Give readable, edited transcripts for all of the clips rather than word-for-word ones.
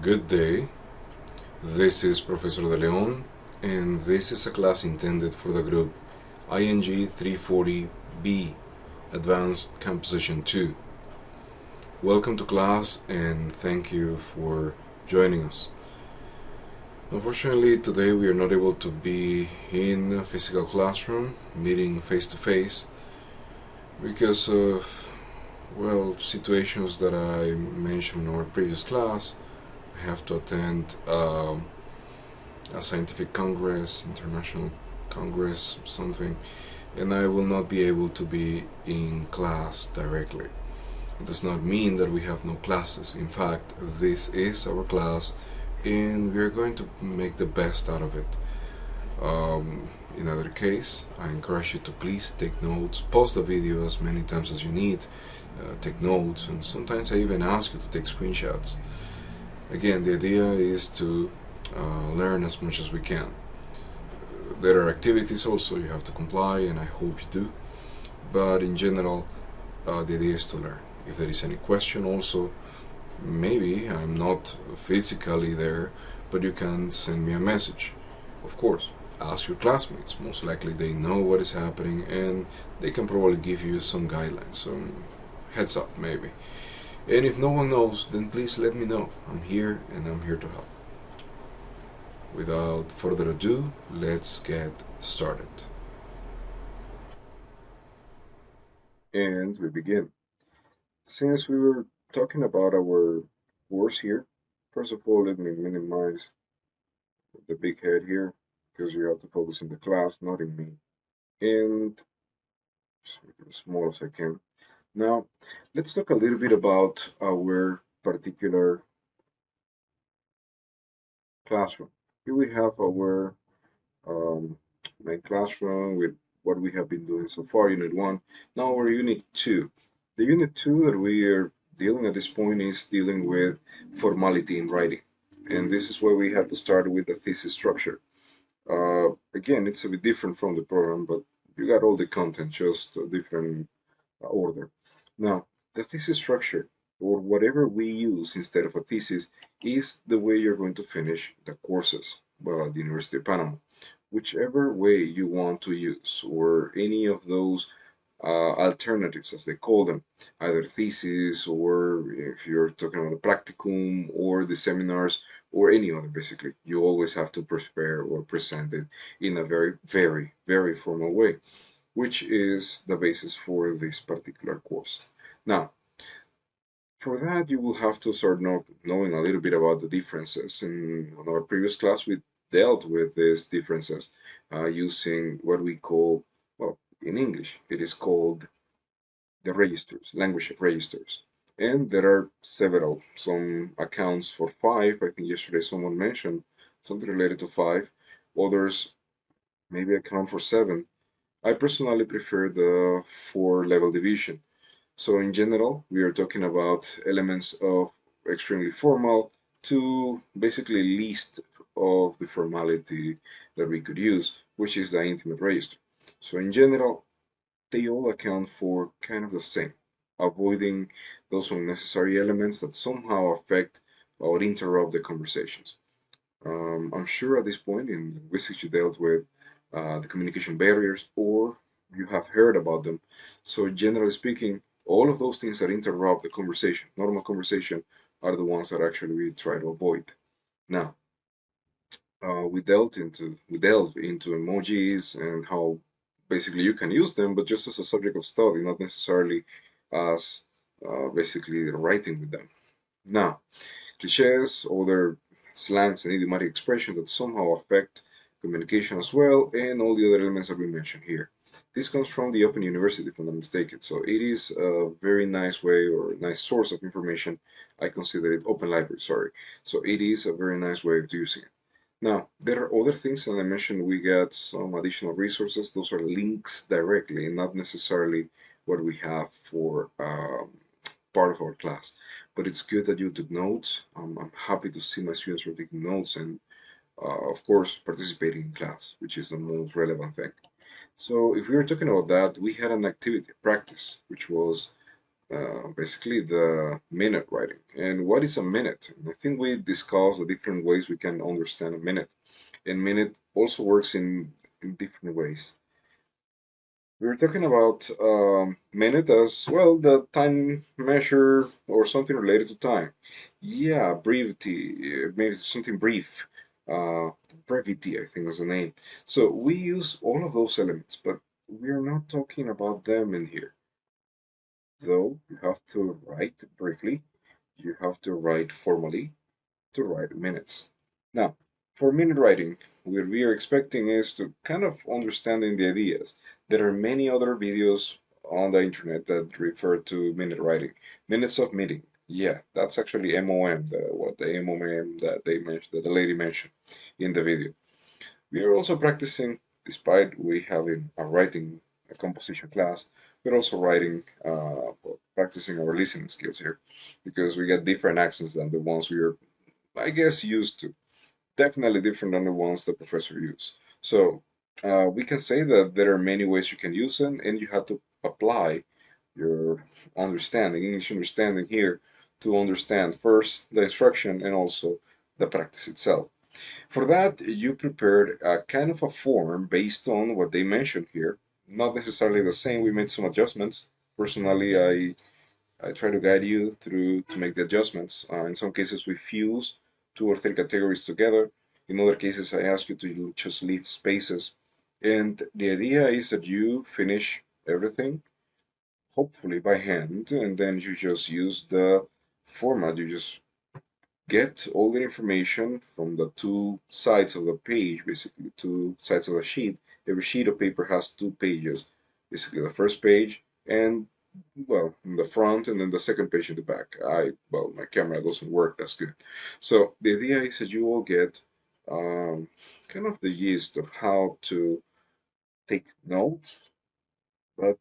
Good day, this is Professor De Leon, and this is a class intended for the group ING 340B, Advanced Composition 2. Welcome to class and thank you for joining us. Unfortunately, today we are not able to be in a physical classroom, meeting face to face, because of, situations that I mentioned in our previous class. I have to attend a scientific congress, international congress, something, and I will not be able to be in class directly. It does not mean that we have no classes. In fact, this is our class, and we are going to make the best out of it. In either case, I encourage you to please take notes, pause the video as many times as you need, take notes, and sometimes I even ask you to take screenshots. Again, the idea is to learn as much as we can. There are activities also you have to comply, and I hope you do. But in general, the idea is to learn. If there is any question, also, maybe I'm not physically there, but you can send me a message. Of course, ask your classmates. Most likely they know what is happening, and they can probably give you some guidelines, some heads up, maybe. And if no one knows, then please let me know. I'm here and I'm here to help. Without further ado, let's get started. And we begin. Since we were talking about our course here, first of all, let me minimize the big head here because you have to focus in the class, not in me. And just make it as small as I can. Now, let's talk a little bit about our particular classroom. Here we have our um, main classroom with what we have been doing so far, Unit 1. Now our Unit 2. The Unit 2 that we are dealing at this point is dealing with formality in writing. And this is where we have to start with the thesis structure. Again, it's a bit different from the program, but you got all the content, just a different order. Now, the thesis structure, or whatever we use instead of a thesis, is the way you're going to finish the courses at the University of Panama. Whichever way you want to use, or any of those alternatives, as they call them, either thesis, or if you're talking about the practicum, or the seminars, or any other, basically, you always have to prepare or present it in a very, very, very formal way, which is the basis for this particular course. Now, for that, you will have to start knowing a little bit about the differences. In our previous class, we dealt with these differences using what we call, well, in English, it is called the registers, language of registers. And there are several, some accounts for five. I think yesterday someone mentioned something related to five. Others maybe account for seven. I personally prefer the four level division. So in general, we are talking about elements of extremely formal to basically least of the formality that we could use, which is the intimate register. So in general, they all account for kind of the same, avoiding those unnecessary elements that somehow affect or interrupt the conversations. I'm sure at this point in linguistics you dealt with the communication barriers or you have heard about them. So, generally speaking, all of those things that interrupt the conversation, normal conversation, are the ones that actually we try to avoid. Now, we delve into emojis and how basically you can use them, but just as a subject of study, not necessarily as basically writing with them. Now, cliches, other slangs and idiomatic expressions that somehow affect communication as well, and all the other elements that we mentioned here. This comes from the Open University, if I'm not mistaken. So it is a very nice way or nice source of information. I consider it Open Library, sorry. So it is a very nice way of using it. Now, there are other things that I mentioned. We got some additional resources. Those are links directly, not necessarily what we have for part of our class. But it's good that you took notes. I'm happy to see my students are taking notes and, of course, participating in class, which is the most relevant thing. So if we were talking about that, we had an activity, practice, which was basically the minute writing. And what is a minute? I think we discussed the different ways we can understand a minute. And minute also works in different ways. We were talking about minute as well, the time measure or something related to time. Yeah, brevity, maybe something brief. Uh, brevity, I think is the name. So we use all of those elements, but we are not talking about them in here. Though you have to write briefly, you have to write formally to write minutes. Now, for minute writing, what we are expecting is to kind of understanding the ideas. There are many other videos on the internet that refer to minute writing. Minutes of meeting. Yeah, that's actually MOM, the MOM that they mentioned, that the lady mentioned in the video. We are also practicing, despite we having a writing a composition class, we're also practicing our listening skills here, because we get different accents than the ones we are, I guess, used to. Definitely different than the ones the professor used. So we can say that there are many ways you can use them, and you have to apply your understanding, English understanding here, to understand first the instruction and also the practice itself. For that, you prepared a kind of a form based on what they mentioned here. Not necessarily the same. We made some adjustments. Personally, I try to guide you through to make the adjustments. In some cases, we fuse two or three categories together. In other cases, I ask you to just leave spaces. And the idea is that you finish everything, hopefully by hand, and then you just use the format. You just get all the information from the two sides of the page, basically two sides of the sheet. Every sheet of paper has two pages, basically the first page and, well, in the front, and then the second page in the back. Well, my camera doesn't work, that's good. So the idea is that you will get kind of the gist of how to take notes, but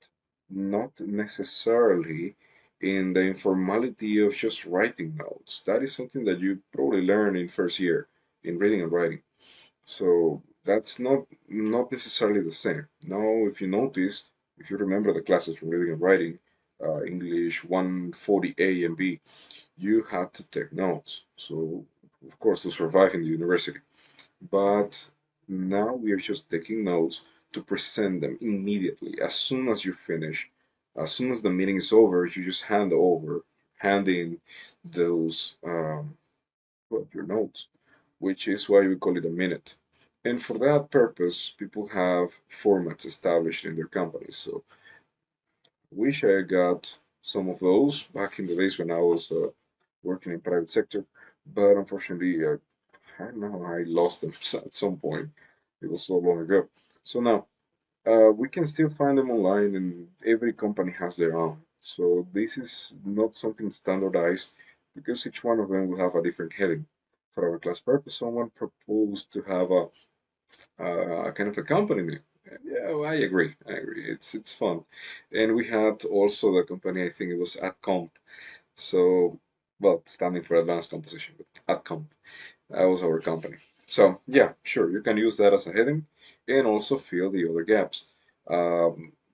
not necessarily in the informality of just writing notes. That is something that you probably learn in first year in reading and writing. So that's not necessarily the same. Now, if you notice, if you remember the classes from reading and writing, English 140A and B, you had to take notes. So, of course, to survive in the university. But now we are just taking notes to present them immediately as soon as you finish. As soon as the meeting is over, you just hand in those, well, your notes, which is why we call it a minute. And for that purpose, people have formats established in their companies. So wish I got some of those back in the days when I was working in private sector, but unfortunately, I don't know, I lost them at some point. It was so long ago. So now we can still find them online, and every company has their own. So this is not something standardized because each one of them will have a different heading. For our class purpose, someone proposed to have a kind of a company name. Yeah, well, I agree. I agree. It's fun, and we had also the company. I think it was AdComp. So, well, standing for Advanced Composition, but AdComp. That was our company. So yeah, sure, you can use that as a heading, and also fill the other gaps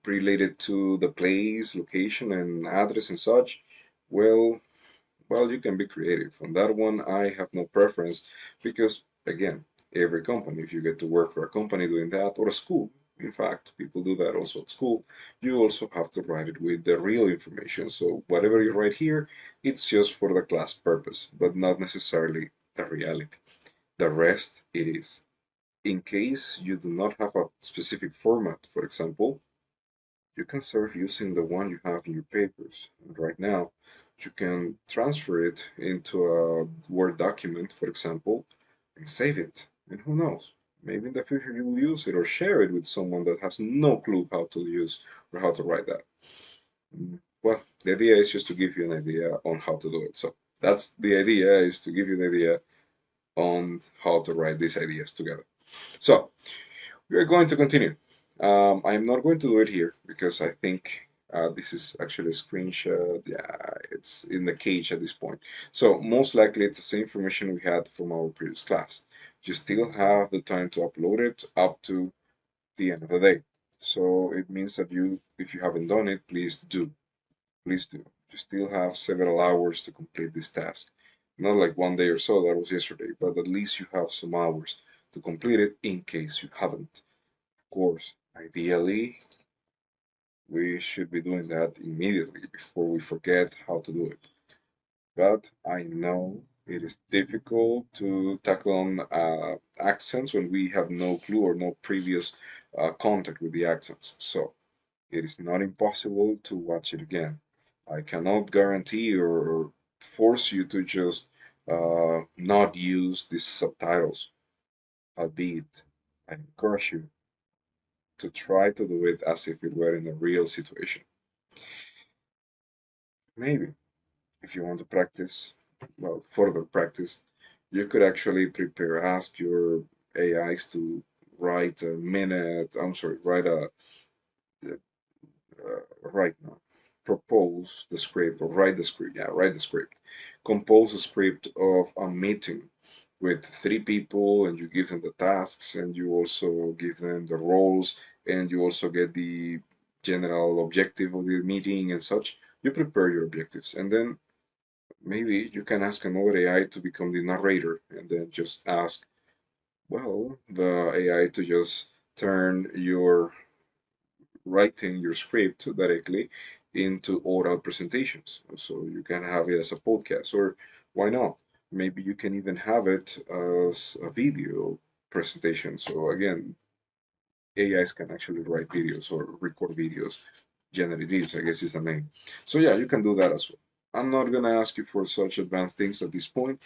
related to the place, location, and address and such. Well, well, you can be creative. On that one, I have no preference because, again, every company, if you get to work for a company doing that, or a school, in fact, people do that also at school, you also have to write it with the real information. So whatever you write here, it's just for the class purpose, but not necessarily the reality. The rest, it is. In case you do not have a specific format, for example, you can start using the one you have in your papers. And right now, you can transfer it into a Word document, for example, and save it. And who knows? Maybe in the future you will use it or share it with someone that has no clue how to use or how to write that. Well, the idea is just to give you an idea on how to do it. So that's the idea, is to give you the idea on how to write these ideas together. So we are going to continue. I'm not going to do it here because I think this is actually a screenshot. Yeah, it's in the cage at this point. So most likely it's the same information we had from our previous class. You still have the time to upload it up to the end of the day. So it means that if you haven't done it, please do. Please do. You still have several hours to complete this task. Not like one day or so, that was yesterday, but at least you have some hours to complete it in case you haven't. Of course, ideally, we should be doing that immediately before we forget how to do it. But I know it is difficult to tackle on accents when we have no clue or no previous contact with the accents. So it is not impossible to watch it again. I cannot guarantee or force you to just not use these subtitles, albeit I encourage you to try to do it as if it were in a real situation. Maybe if you want to practice, well, further practice, you could actually prepare, ask your AIs to write a minute, I'm sorry, right now, propose the script or write the script, yeah, write the script. Compose a script of a meeting with three people and you give them the tasks and you also give them the roles and you also get the general objective of the meeting and such. You prepare your objectives and then maybe you can ask another AI to become the narrator and then just ask, well, the AI to just turn your writing your script directly into oral presentations. So you can have it as a podcast, or why not? Maybe you can even have it as a video presentation. So again, AIs can actually write videos or record videos, generate videos, I guess is the name. So yeah, you can do that as well. I'm not gonna ask you for such advanced things at this point,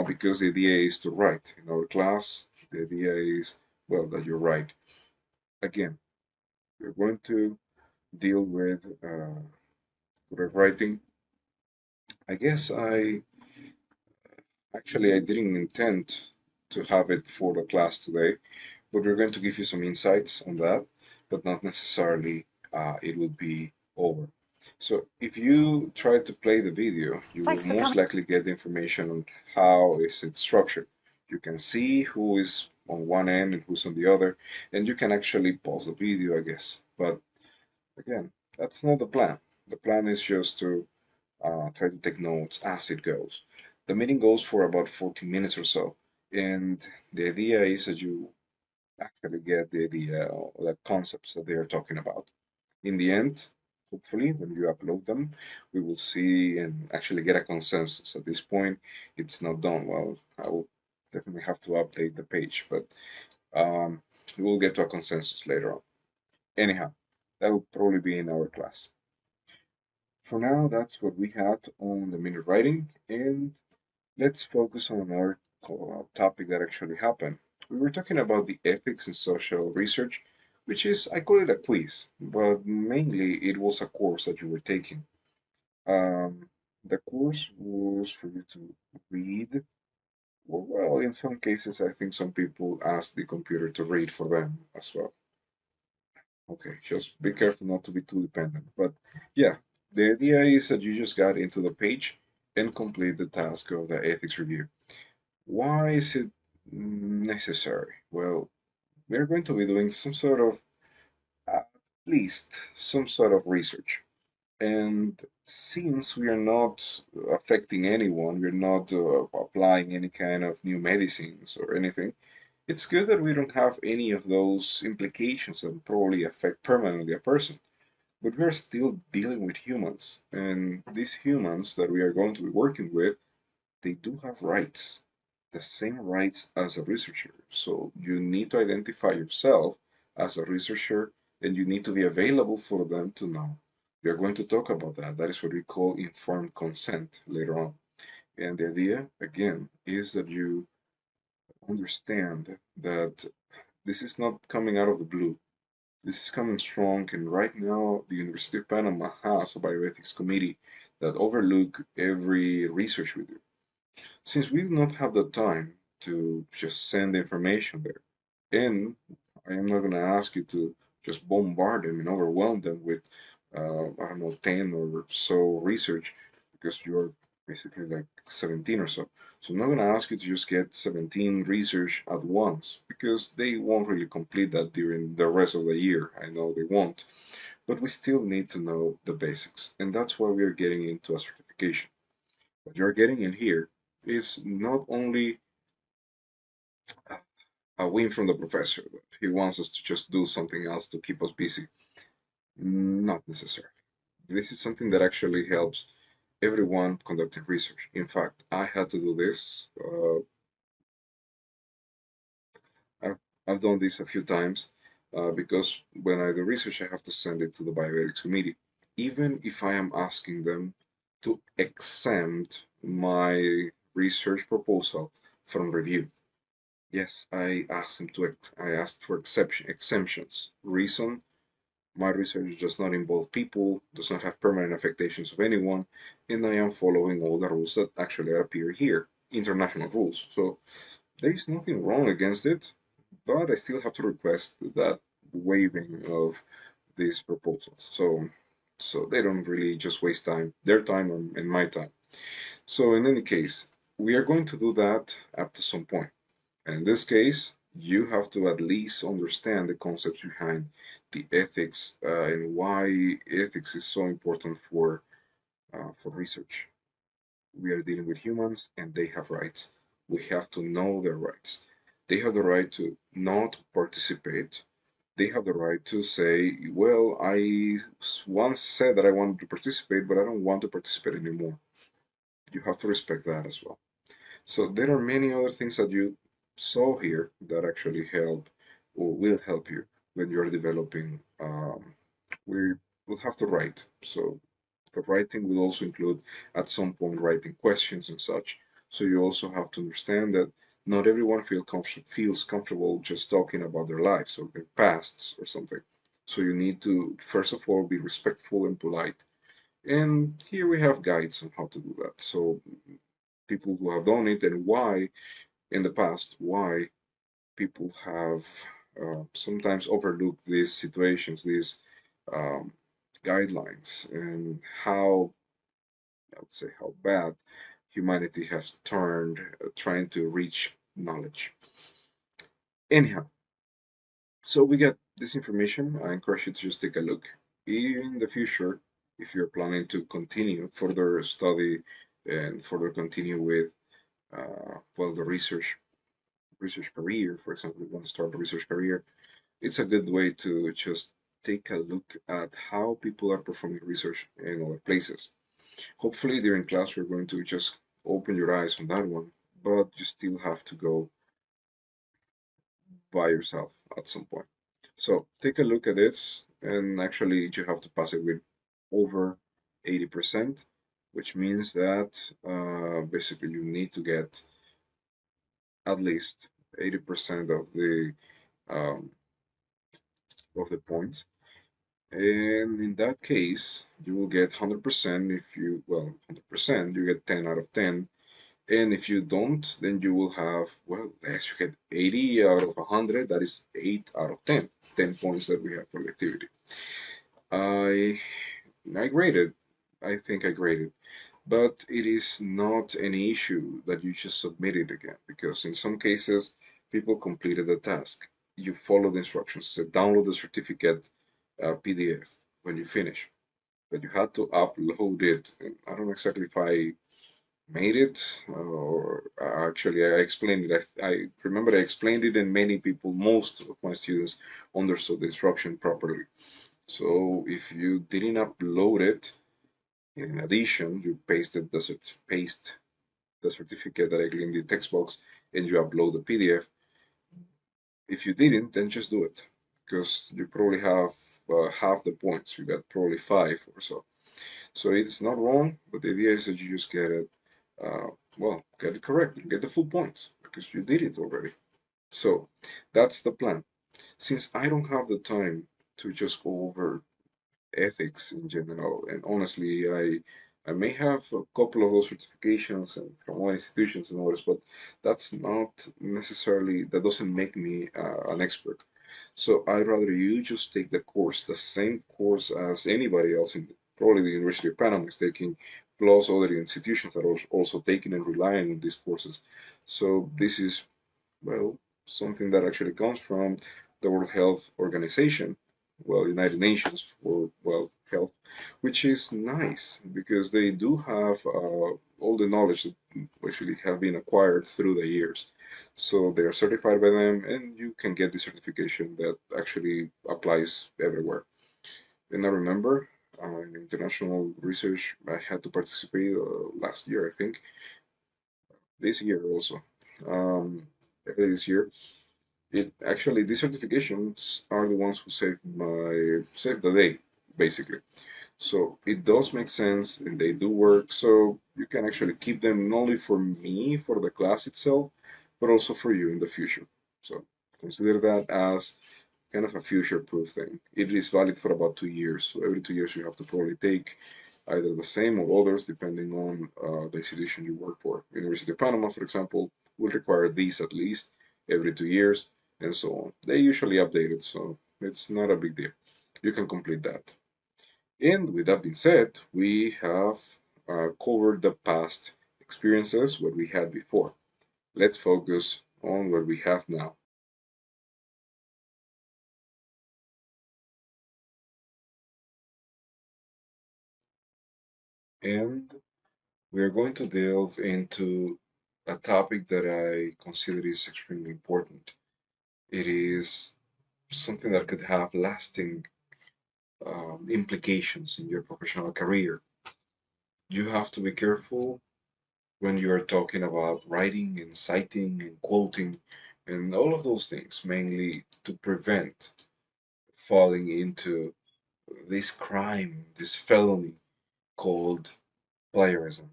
because the idea is to write. In our class, the idea is, well, that you write. Again, we're going to deal with writing. I guess I didn't intend to have it for the class today, but we're going to give you some insights on that, but not necessarily it will be over. So if you try to play the video, you will Thanks for most coming. likely get information on how is it structured. You can see who is on one end and who's on the other, and you can actually pause the video, I guess. But again, that's not the plan. The plan is just to try to take notes as it goes. The meeting goes for about 40 minutes or so, and the idea is that you actually get the idea or the concepts that they are talking about. In the end, hopefully, when you upload them, we will see and actually get a consensus. At this point, it's not done. Well, I will definitely have to update the page, but um, we will get to a consensus later on. Anyhow, that will probably be in our class. For now, that's what we had on the minute writing, and let's focus on another topic that actually happened. We were talking about the ethics in social research, which is, I call it a quiz, but mainly it was a course that you were taking. Um, the course was for you to read. Well, in some cases, I think some people ask the computer to read for them as well. Okay, just be careful not to be too dependent. But yeah, the idea is that you just got into the page and complete the task of the ethics review. Why is it necessary? Well, we're going to be doing some sort of, at least, some sort of research. And since we are not affecting anyone, we're not applying any kind of new medicines or anything, it's good that we don't have any of those implications that probably affect permanently a person. But we are still dealing with humans, and these humans that we are going to be working with, they do have rights, the same rights as a researcher. So you need to identify yourself as a researcher and you need to be available for them to know. We are going to talk about that. That is what we call informed consent later on. And the idea, again, is that you understand that this is not coming out of the blue. This is coming strong, and right now the University of Panama has a bioethics committee that overlook every research we do. Since we do not have the time to just send information there, and I am not going to ask you to just bombard them and overwhelm them with, I don't know, 10 or so research because you're basically like 17 or so. So I'm not going to ask you to just get 17 research at once because they won't really complete that during the rest of the year. I know they won't. but we still need to know the basics. And that's why we're getting into a certification. What you're getting in here is not only a win from the professor, that he wants us to just do something else to keep us busy. Not necessarily. This is something that actually helps everyone conducting research. In fact, I had to do this. I've, I've done this a few times because when I do research, I have to send it to the bioethics committee. Even if I am asking them to exempt my research proposal from review. Yes, I asked for exemptions. Reason, my research does not involve people, does not have permanent affectations of anyone, and I am following all the rules that actually appear here, international rules. So there is nothing wrong against it, but I still have to request that waiving of these proposals. So they don't really just waste time, their time and my time. So in any case, we are going to do that up to some point. And in this case, you have to at least understand the concepts behind the ethics and why ethics is so important for research. We are dealing with humans and they have rights. We have to know their rights. They have the right to not participate. They have the right to say, well, I once said that I wanted to participate, but I don't want to participate anymore. You have to respect that as well. So there are many other things that you saw here that actually help or will help you when you're developing. We will have to write. So the writing will also include at some point writing questions and such. So you also have to understand that not everyone feels comfortable just talking about their lives or their pasts or something. So you need to first of all be respectful and polite. And here we have guides on how to do that. So people who have done it and why in the past, why people have sometimes overlooked these situations, these um, guidelines, and how, I would say, how bad humanity has turned trying to reach knowledge. Anyhow, so we get this information. I encourage you to just take a look. In the future, if you're planning to continue further study and further continue with well the research career, for example, if you want to start a research career, it's a good way to just take a look at how people are performing research in other places. Hopefully, during class, we're going to just open your eyes on that one, but you still have to go by yourself at some point. So take a look at this, and actually, you have to pass it with over 80%, which means that basically you need to get at least 80% um, of the points. And in that case, you will get 100% if you, well, 100%, you get 10 out of 10. And if you don't, then you will have, well, as you get 80 out of 100, that is 8 out of 10. 10 points that we have for the activity. I, I graded. I think I graded. But it is not any issue that you just submit it again, because in some cases, people completed the task. You follow the instructions, so download the certificate PDF when you finish, but you had to upload it. And I don't know exactly if I made it or actually I explained it. I remember I explained it, and many people, most of my students, understood the instruction properly. So if you didn't upload it, in addition, you paste the certificate directly in the text box and you upload the PDF. If you didn't, then just do it because you probably have half the points. You got probably five or so. So it's not wrong, but the idea is that you just get it, uh, well, get it correct, get the full points because you did it already. So that's the plan. Since I don't have the time to just go over ethics in general. And honestly, I may have a couple of those certifications and from one institutions and others, but that's not necessarily that doesn't make me an expert. So I'd rather you just take the course, the same course as anybody else in probably the University of Panama is taking, plus other institutions that are also taking and relying on these courses. So this is well something that actually comes from the World Health Organization, well, United Nations for, well, health, which is nice because they do have all the knowledge that actually have been acquired through the years. So they are certified by them, and you can get the certification that actually applies everywhere. And I remember in international research, I had to participate last year, I think, this year also, early this year. It actually, these certifications are the ones who saved the day, basically. So it does make sense and they do work. So you can actually keep them not only for me, for the class itself, but also for you in the future. So consider that as kind of a future-proof thing. It is valid for about 2 years. So every 2 years you have to probably take either the same or others depending on the institution you work for. University of Panama, for example, will require these at least every 2 years and so on. They usually update it, so it's not a big deal. You can complete that. And with that being said, we have covered the past experiences, what we had before. Let's focus on what we have now. And we're going to delve into a topic that I consider is extremely important. It is something that could have lasting implications in your professional career. You have to be careful when you are talking about writing and citing and quoting and all of those things, mainly to prevent falling into this crime, this felony called plagiarism.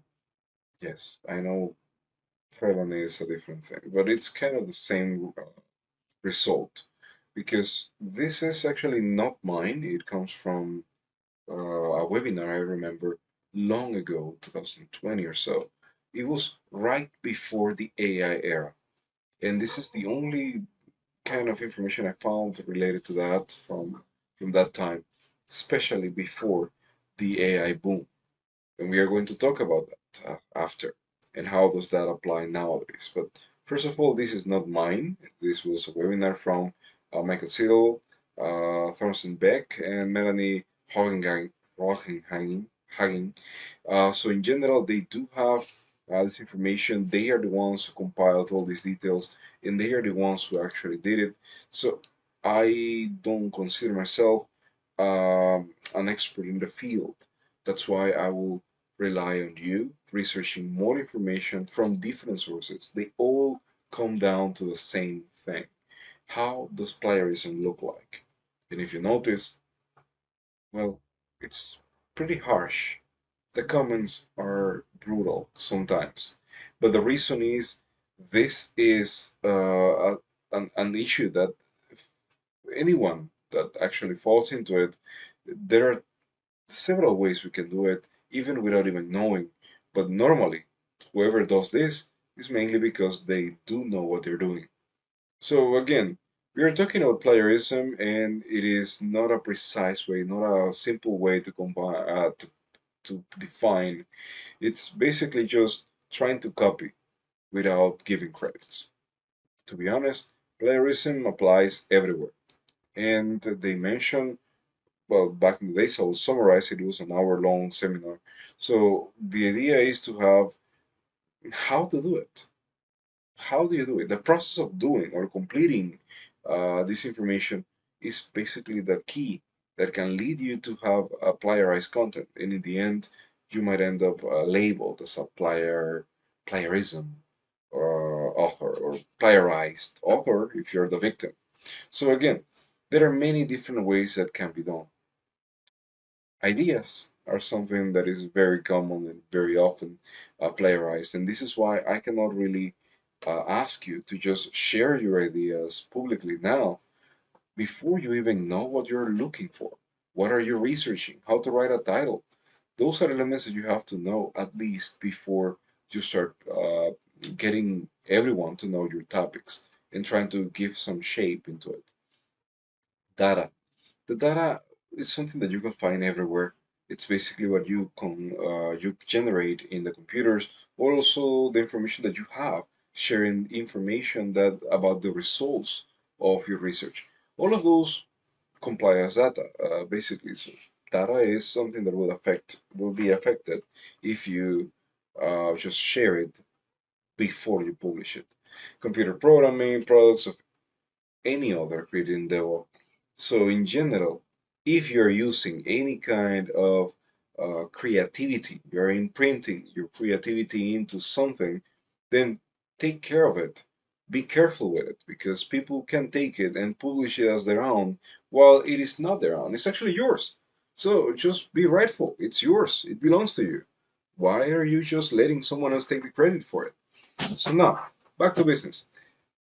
Yes, I know felony is a different thing, but it's kind of the same result because this is actually not mine. It comes from a webinar I remember long ago, 2020 or so. It was right before the AI era. And this is the only kind of information I found related to that from that time, especially before the AI boom. And we are going to talk about that after and how does that apply nowadays. But first of all, this is not mine. This was a webinar from Michael Siddle, Thorsten Beck, and Melanie Hagen. So in general, they do have this information. They are the ones who compiled all these details, and they are the ones who actually did it. So I don't consider myself an expert in the field. That's why I will rely on you researching more information from different sources. They all come down to the same thing. How does plagiarism look like? And if you notice, well, it's pretty harsh. The comments are brutal sometimes. But the reason is this is an issue that anyone that actually falls into it, there are several ways we can do it, even without even knowing. But normally, whoever does this is mainly because they do know what they're doing. So again, we are talking about plagiarism, and it is not a precise way, not a simple way to combine to define. It's basically just trying to copy without giving credits. To be honest, plagiarism applies everywhere, and they mention, well, back in the days, I will summarize it. It was an hour-long seminar. So the idea is to have how to do it. How do you do it? The process of doing or completing this information is basically the key that can lead you to have a plagiarized content. And in the end, you might end up labeled as a plagiarism author or plagiarized author if you're the victim. So again, there are many different ways that can be done. Ideas are something that is very common and very often plagiarized, and this is why I cannot really ask you to just share your ideas publicly now before you even know what you're looking for. What are you researching? How to write a title? Those are elements that you have to know at least before you start getting everyone to know your topics and trying to give some shape into it. Data. The data is something that you can find everywhere. It's basically what you generate in the computers, or also the information that you have, sharing information that about the results of your research. All of those comply as data, basically. So data is something that will be affected if you just share it before you publish it. Computer programming, products of any other created in DevOps. So in general, if you're using any kind of creativity, you're imprinting your creativity into something, then take care of it. Be careful with it because people can take it and publish it as their own while it is not their own. It's actually yours. So just be rightful. It's yours. It belongs to you. Why are you just letting someone else take the credit for it? So now, back to business.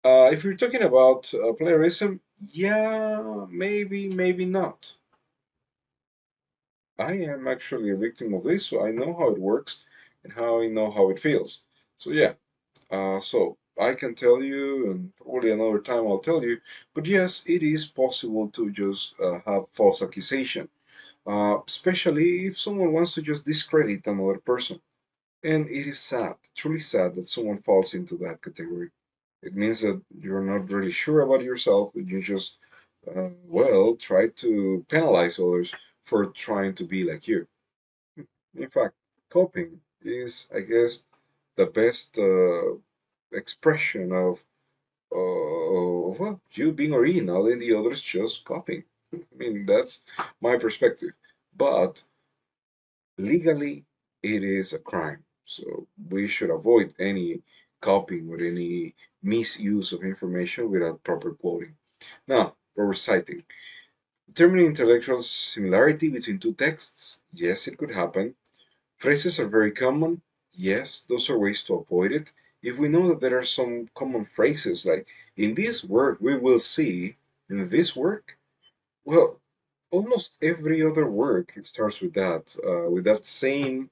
If you're talking about plagiarism, yeah, maybe, maybe not. I am actually a victim of this, so I know how it works and how I know how it feels. So yeah, so I can tell you, and probably another time I'll tell you, but yes, it is possible to just have false accusation, especially if someone wants to just discredit another person. And it is sad, truly sad that someone falls into that category. It means that you're not really sure about yourself, but you just, well, try to penalize others for trying to be like you. In fact, coping is, I guess, the best expression of well, you being original and the others just copying. I mean, that's my perspective. But legally, it is a crime. So we should avoid any copying or any misuse of information without proper quoting. Now, proper citing. Determining intellectual similarity between two texts. Yes, it could happen. Phrases are very common. Yes, those are ways to avoid it. If we know that there are some common phrases like, in this work we will see, in this work, well, almost every other work it starts with that same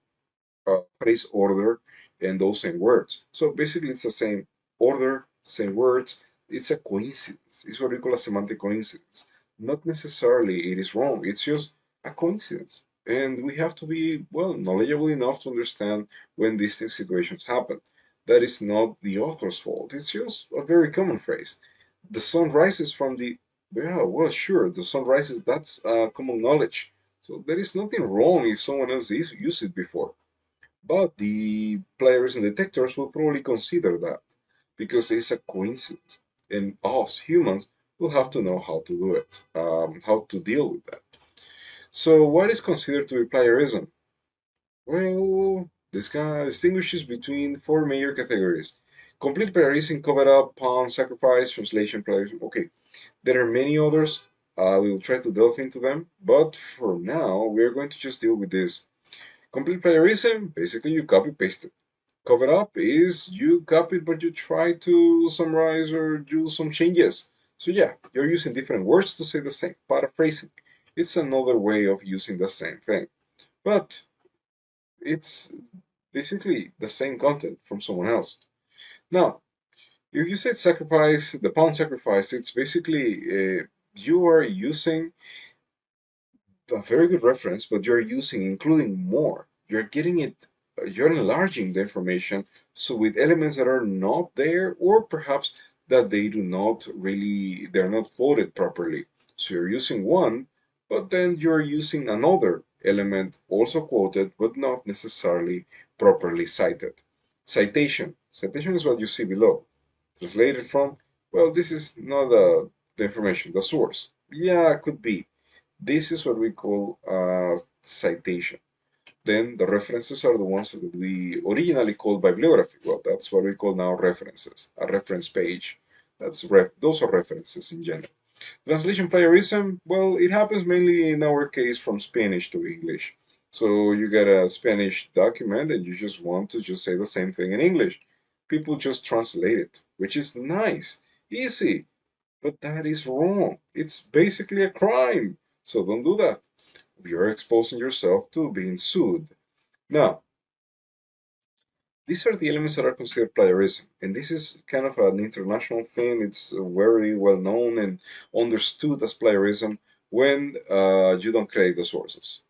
phrase order and those same words. So basically, it's the same order, same words. It's a coincidence. It's what we call a semantic coincidence. Not necessarily it is wrong. It's just a coincidence. And we have to be, well, knowledgeable enough to understand when these situations happen. That is not the author's fault. It's just a very common phrase. The sun rises from the, yeah, well, sure, the sun rises, that's common knowledge. So there is nothing wrong if someone else used it before. But the players and detectors will probably consider that because it's a coincidence. And us humans will have to know how to do it, how to deal with that. So, what is considered to be plagiarism? Well, this guy distinguishes between four major categories: complete plagiarism, cover up, palm, sacrifice, translation plagiarism. Okay, there are many others. We will try to delve into them, but for now, we're going to just deal with this. Complete plagiarism, basically, you copy paste it. Cover up is you copy it, but you try to summarize or do some changes. So yeah, you're using different words to say the same. Paraphrasing. It's another way of using the same thing, but it's basically the same content from someone else. Now, if you said sacrifice, the pound sacrifice, it's basically you are using a very good reference, but you're using, including more. You're getting it, you're enlarging the information, so with elements that are not there, or perhaps that they do not really, they're not quoted properly. So you're using one, but then you're using another element also quoted, but not necessarily properly cited. Citation. Citation is what you see below. Translated from, well, this is not the information, the source. Yeah, it could be. This is what we call citation. Then the references are the ones that we originally called bibliography. Well, that's what we call now references. A reference page. Those are references in general. Translation plagiarism, well, it happens mainly in our case from Spanish to English. So you get a Spanish document and you just want to just say the same thing in English. People just translate it, which is nice, easy, but that is wrong. It's basically a crime. So don't do that. You're exposing yourself to being sued. Now, these are the elements that are considered plagiarism. And this is kind of an international thing. It's very well known and understood as plagiarism when you don't credit the sources.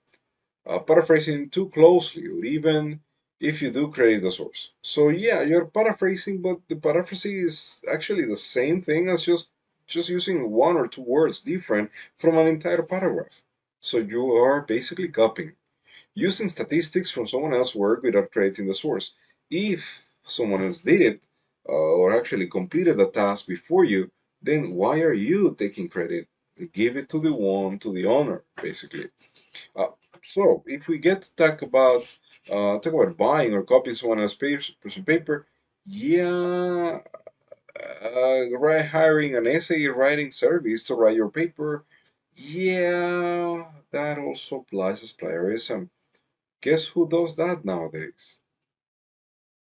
Paraphrasing too closely, or even if you do credit the source. So, yeah, you're paraphrasing, but the paraphrasing is actually the same thing as just just using one or two words different from an entire paragraph. So you are basically copying, using statistics from someone else's work without crediting the source. If someone else did it, or actually completed the task before you, then why are you taking credit? Give it to the one, to the owner, basically. Uh, so if we get to talk about buying or copying someone else's paper, yeah, right, hiring an essay writing service to write your paper, yeah, that also applies as plagiarism. Guess who does that nowadays?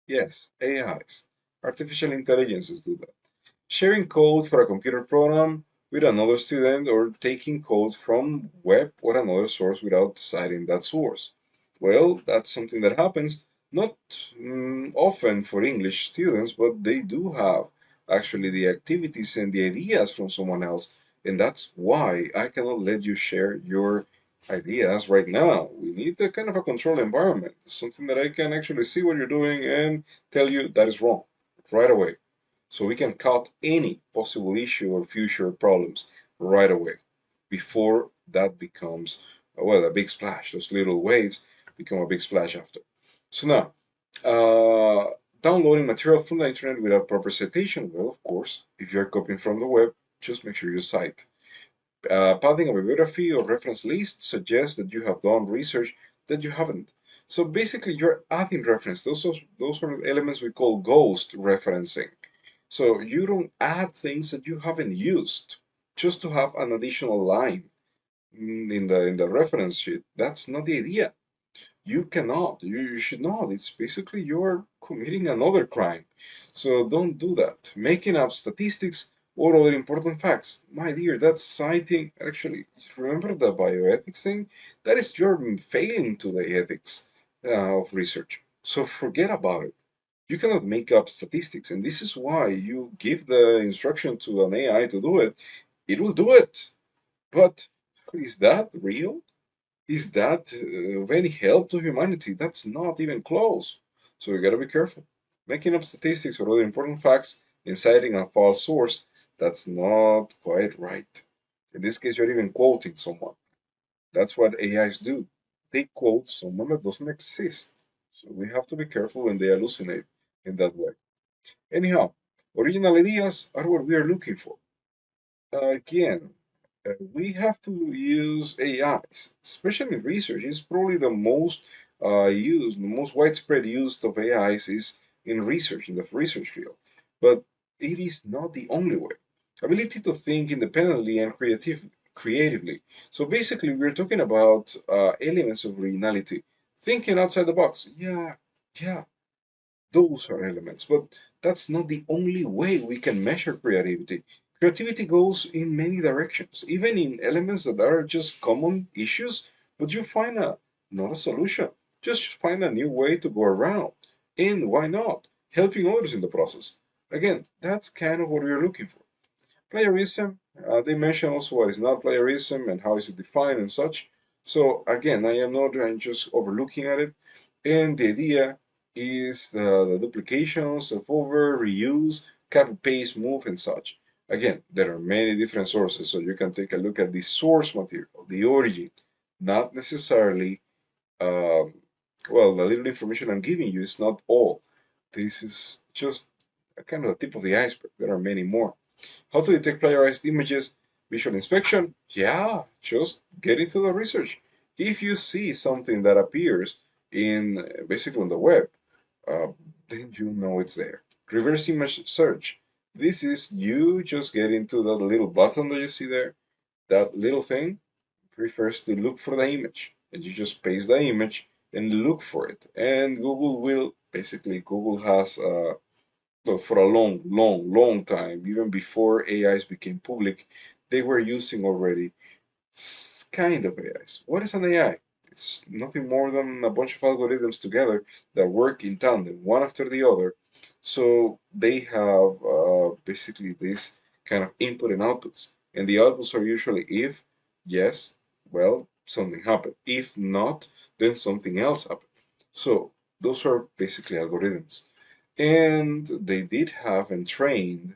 Yes, AIs. Artificial intelligences do that. Sharing code for a computer program with another student or taking code from web or another source without citing that source. Well, that's something that happens not often for English students, but they do have actually the activities and the ideas from someone else. And that's why I cannot let you share your ideas right now. We need a kind of a controlled environment, something that I can actually see what you're doing and tell you that is wrong right away. So we can cut any possible issue or future problems right away before that becomes, well, a big splash. Those little waves become a big splash after. So now, downloading material from the internet without proper citation. Well, of course, if you're copying from the web, just make sure you cite. Padding a bibliography or reference list suggests that you have done research that you haven't. So basically, you're adding reference. Those are elements we call ghost referencing. So you don't add things that you haven't used just to have an additional line in the reference sheet. That's not the idea. You cannot. You should not. It's basically you're committing another crime. So don't do that. Making up statistics or other important facts. My dear, that's citing. Actually, remember the bioethics thing? That is you're failing to the ethics of research. So forget about it. You cannot make up statistics, and this is why you give the instruction to an AI to do it. It will do it. But is that real? Is that of any help to humanity? That's not even close. So you gotta be careful. Making up statistics or other important facts and citing a false source, that's not quite right. In this case, you're even quoting someone. That's what AIs do. They quote someone that doesn't exist. So we have to be careful when they hallucinate in that way. Anyhow, original ideas are what we are looking for. Again, we have to use AIs, especially in research. It's probably the most used, the most widespread use of AIs is in research, in the research field. But it is not the only way. Ability to think independently and creatively. So basically, we're talking about elements of originality, thinking outside the box. Yeah, yeah, those are elements, but that's not the only way we can measure creativity. Creativity goes in many directions, even in elements that are just common issues, but you find not a solution. Just find a new way to go around. And why not? Helping others in the process. Again, that's kind of what we're looking for. Plagiarism, they mention also what is not plagiarism and how is it defined and such. So again, I am not just overlooking at it. And the idea is the duplications of over, reuse, copy paste, move, and such. Again, there are many different sources, so you can take a look at the source material, the origin, not necessarily, um, well, the little information I'm giving you is not all. This is just a kind of the tip of the iceberg. There are many more. How to detect plagiarized images? Visual inspection? Yeah, just get into the research. If you see something that appears in basically on the web, uh, then you know it's there. Reverse image search. This is you just get into that little button that you see there. That little thing refers to look for the image. And you just paste the image and look for it. And Google will, basically, Google has so for a long, long, long time, even before AIs became public, they were using already kind of AIs. What is an AI? It's nothing more than a bunch of algorithms together that work in tandem, one after the other. So they have basically this kind of input and outputs. And the outputs are usually if, yes, well, something happened. If not, then something else happened. So those are basically algorithms. And they did have and trained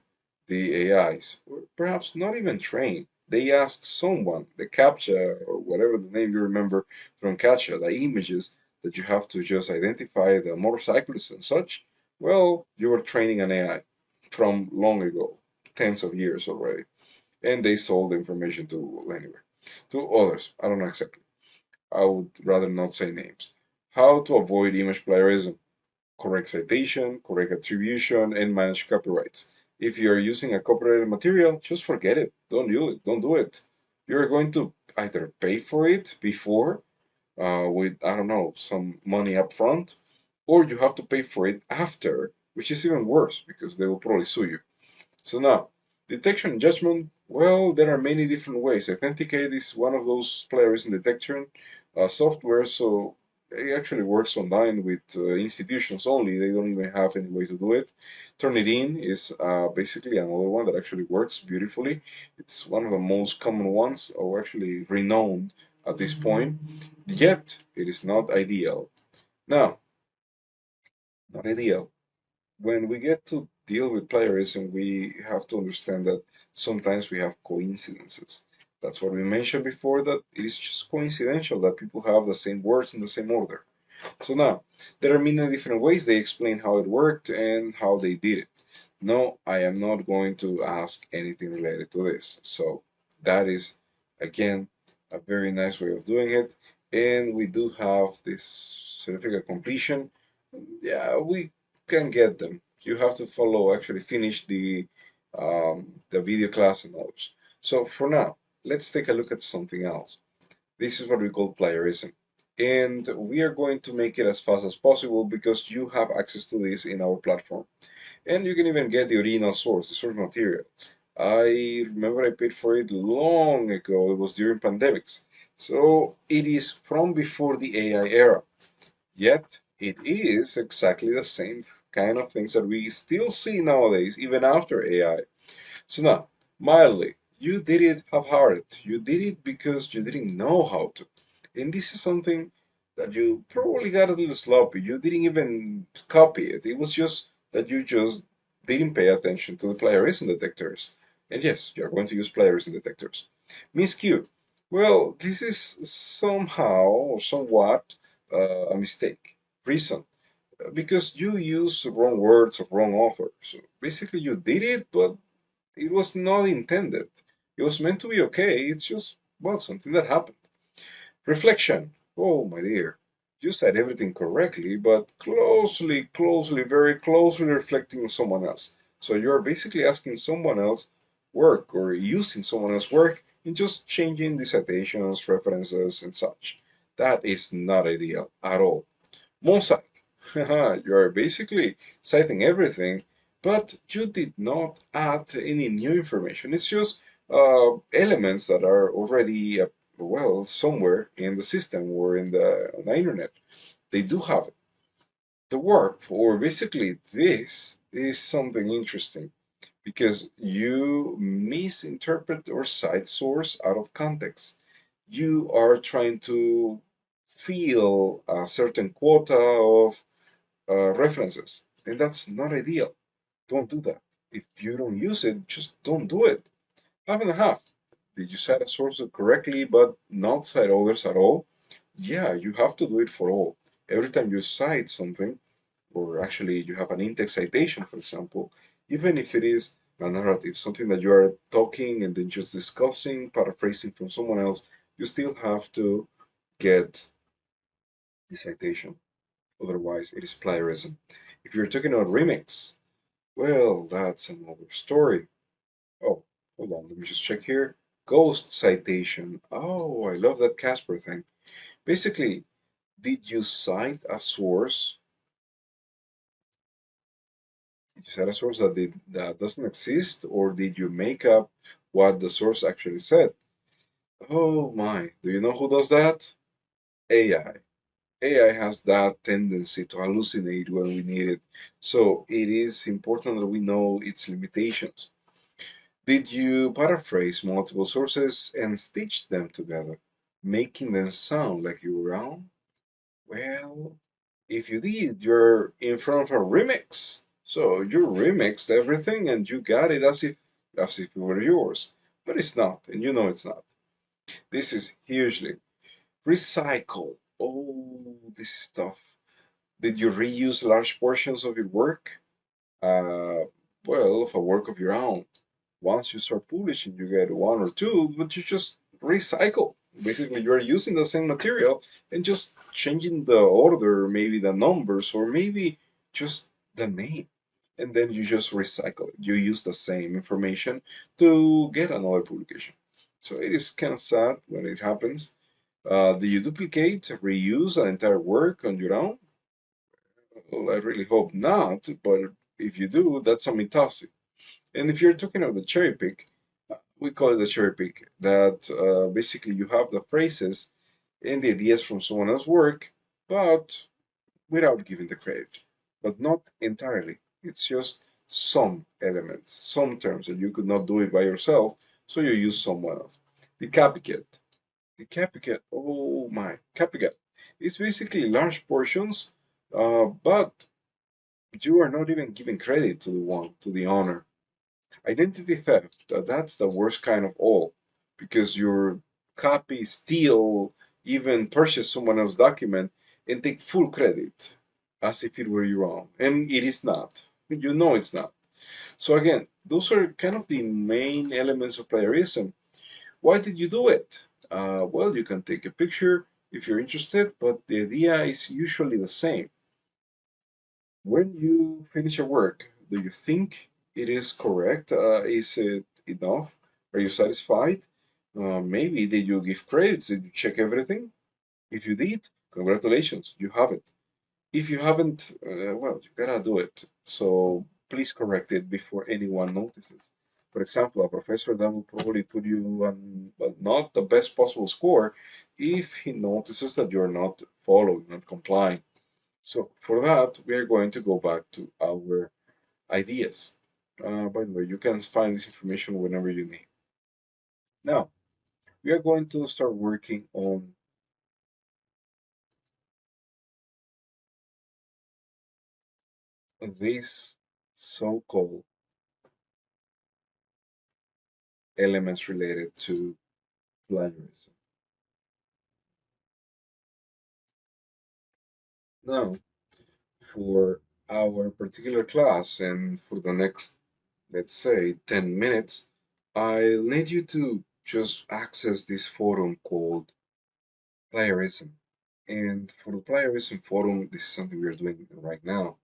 the AIs were perhaps not even trained. They asked someone, the CAPTCHA or whatever the name you remember from CAPTCHA, the images that you have to just identify the motorcyclists and such. Well, you were training an AI from long ago, tens of years already, and they sold the information to anyway, to others. I don't know exactly. I would rather not say names. How to avoid image plagiarism? Correct citation, correct attribution, and manage copyrights. If you're using a copyrighted material, just forget it. Don't do it. Don't do it. You're going to either pay for it before, with, I don't know, some money up front, or you have to pay for it after, which is even worse because they will probably sue you. So now, detection and judgment, well, there are many different ways. Authenticate is one of those plagiarism detection software, so it actually works online with institutions only. They don't even have any way to do it. Turnitin is basically another one that actually works beautifully. It's one of the most common ones, or actually renowned at this point, yet it is not ideal. Now, not ideal. When we get to deal with plagiarism, we have to understand that sometimes we have coincidences. That's what we mentioned before, that it is just coincidental that people have the same words in the same order. So now, there are many different ways they explain how it worked and how they did it. No, I am not going to ask anything related to this. So that is, again, a very nice way of doing it. And we do have this certificate completion. Yeah, we can get them. You have to follow, actually finish the video class and others. So for now, let's take a look at something else. This is what we call plagiarism. And we are going to make it as fast as possible because you have access to this in our platform. And you can even get the original source, the source material. I remember I paid for it long ago. It was during pandemics. So it is from before the AI era. Yet it is exactly the same kind of things that we still see nowadays, even after AI. So now, mildly, you did it half-hearted. You did it because you didn't know how to. And this is something that you probably got a little sloppy. You didn't even copy it. It was just that you just didn't pay attention to the plagiarism detectors. And yes, you're going to use plagiarism detectors. Miscue. Well, this is somehow or somewhat a mistake. Reason because you use wrong words of wrong author. So basically, you did it, but it was not intended. It was meant to be okay. It's just, well, something that happened. Reflection. Oh, my dear. You said everything correctly, but closely, very closely reflecting on someone else. So you're basically asking someone else work or using someone else's work and just changing the citations, references, and such. That is not ideal at all. Mosaic. You are basically citing everything, but you did not add any new information. It's just elements that are already, well, somewhere in the system or in on the internet. They do have it. The warp, or basically this, is something interesting because you misinterpret or cite source out of context. You are trying to fill a certain quota of references, and that's not ideal. Don't do that. If you don't use it, just don't do it. Half and a half. Did you cite a source correctly but not cite others at all? Yeah, you have to do it for all. Every time you cite something, or actually you have an in-text citation, for example, even if it is a narrative, something that you are talking and then just discussing, paraphrasing from someone else, you still have to get the citation. Otherwise, it is plagiarism. If you're talking about remix, well, that's another story. Oh, hold on, let me just check here. Ghost citation. Oh, I love that Casper thing. Basically, did you cite a source? Did you cite a source that doesn't exist, or did you make up what the source actually said? Oh my, do you know who does that? AI. AI has that tendency to hallucinate when we need it. So it is important that we know its limitations. Did you paraphrase multiple sources and stitch them together, making them sound like your own? Well, if you did, you're in front of a remix. So you remixed everything and you got it as if as if it were yours. But it's not, and you know it's not. This is hugely recycle. Oh, this is tough. Did you reuse large portions of your work? Uh, well, of a work of your own. Once you start publishing, you get one or two, but you just recycle. Basically, you're using the same material and just changing the order, maybe the numbers, or maybe just the name. And then you just recycle it. You use the same information to get another publication. So it is kind of sad when it happens. Do you duplicate, reuse an entire work on your own? Well, I really hope not, but if you do, that's a mitasi. And if you're talking about the cherry pick, we call it a cherry pick. That basically you have the phrases and the ideas from someone else's work, but without giving the credit. But not entirely. It's just some elements, some terms that you could not do it by yourself, so you use someone else. The copycat. The copycat, oh my, copycat. It's basically large portions, but you are not even giving credit to the owner. Identity theft, that's the worst kind of all, because you copy, steal, even purchase someone else's document and take full credit as if it were your own. And it is not. You know it's not. So again, those are kind of the main elements of plagiarism. Why did you do it? Well, you can take a picture if you're interested, but the idea is usually the same. When you finish your work, do you think it is correct? Is it enough? Are you satisfied? Maybe did you give credits? Did you check everything? If you did, congratulations, you have it. If you haven't, well, you gotta do it. So please correct it before anyone notices. For example, a professor that will probably put you on well, not the best possible score if he notices that you're not following, not complying. So for that, we are going to go back to our ideas. By the way, you can find this information whenever you need. Now, we are going to start working on these so-called elements related to plagiarism. Now, for our particular class and for the next, let's say, 10 minutes, I'll need you to just access this forum called plagiarism. And for the plagiarism forum, this is something we're doing right now.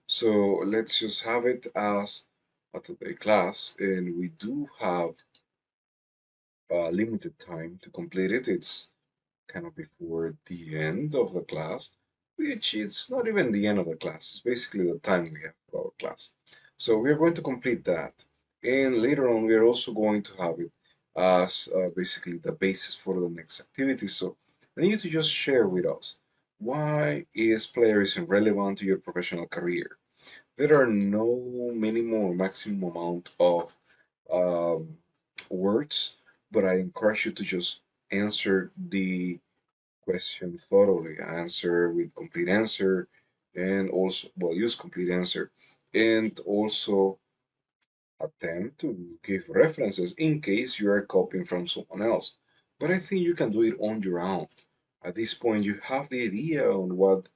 So let's just have it as a today class, and we do have limited time to complete it. It's kind of before the end of the class, which is not even the end of the class. It's basically the time we have for our class. So we are going to complete that, and later on we are also going to have it as basically the basis for the next activity. So I need you to just share with us, why is plagiarism relevant to your professional career? There are no minimum or maximum amount of um, words, but I encourage you to just answer the question thoroughly, answer with complete answer, and also, well, use complete answer, and also attempt to give references in case you are copying from someone else. But I think you can do it on your own. At this point, you have the idea on what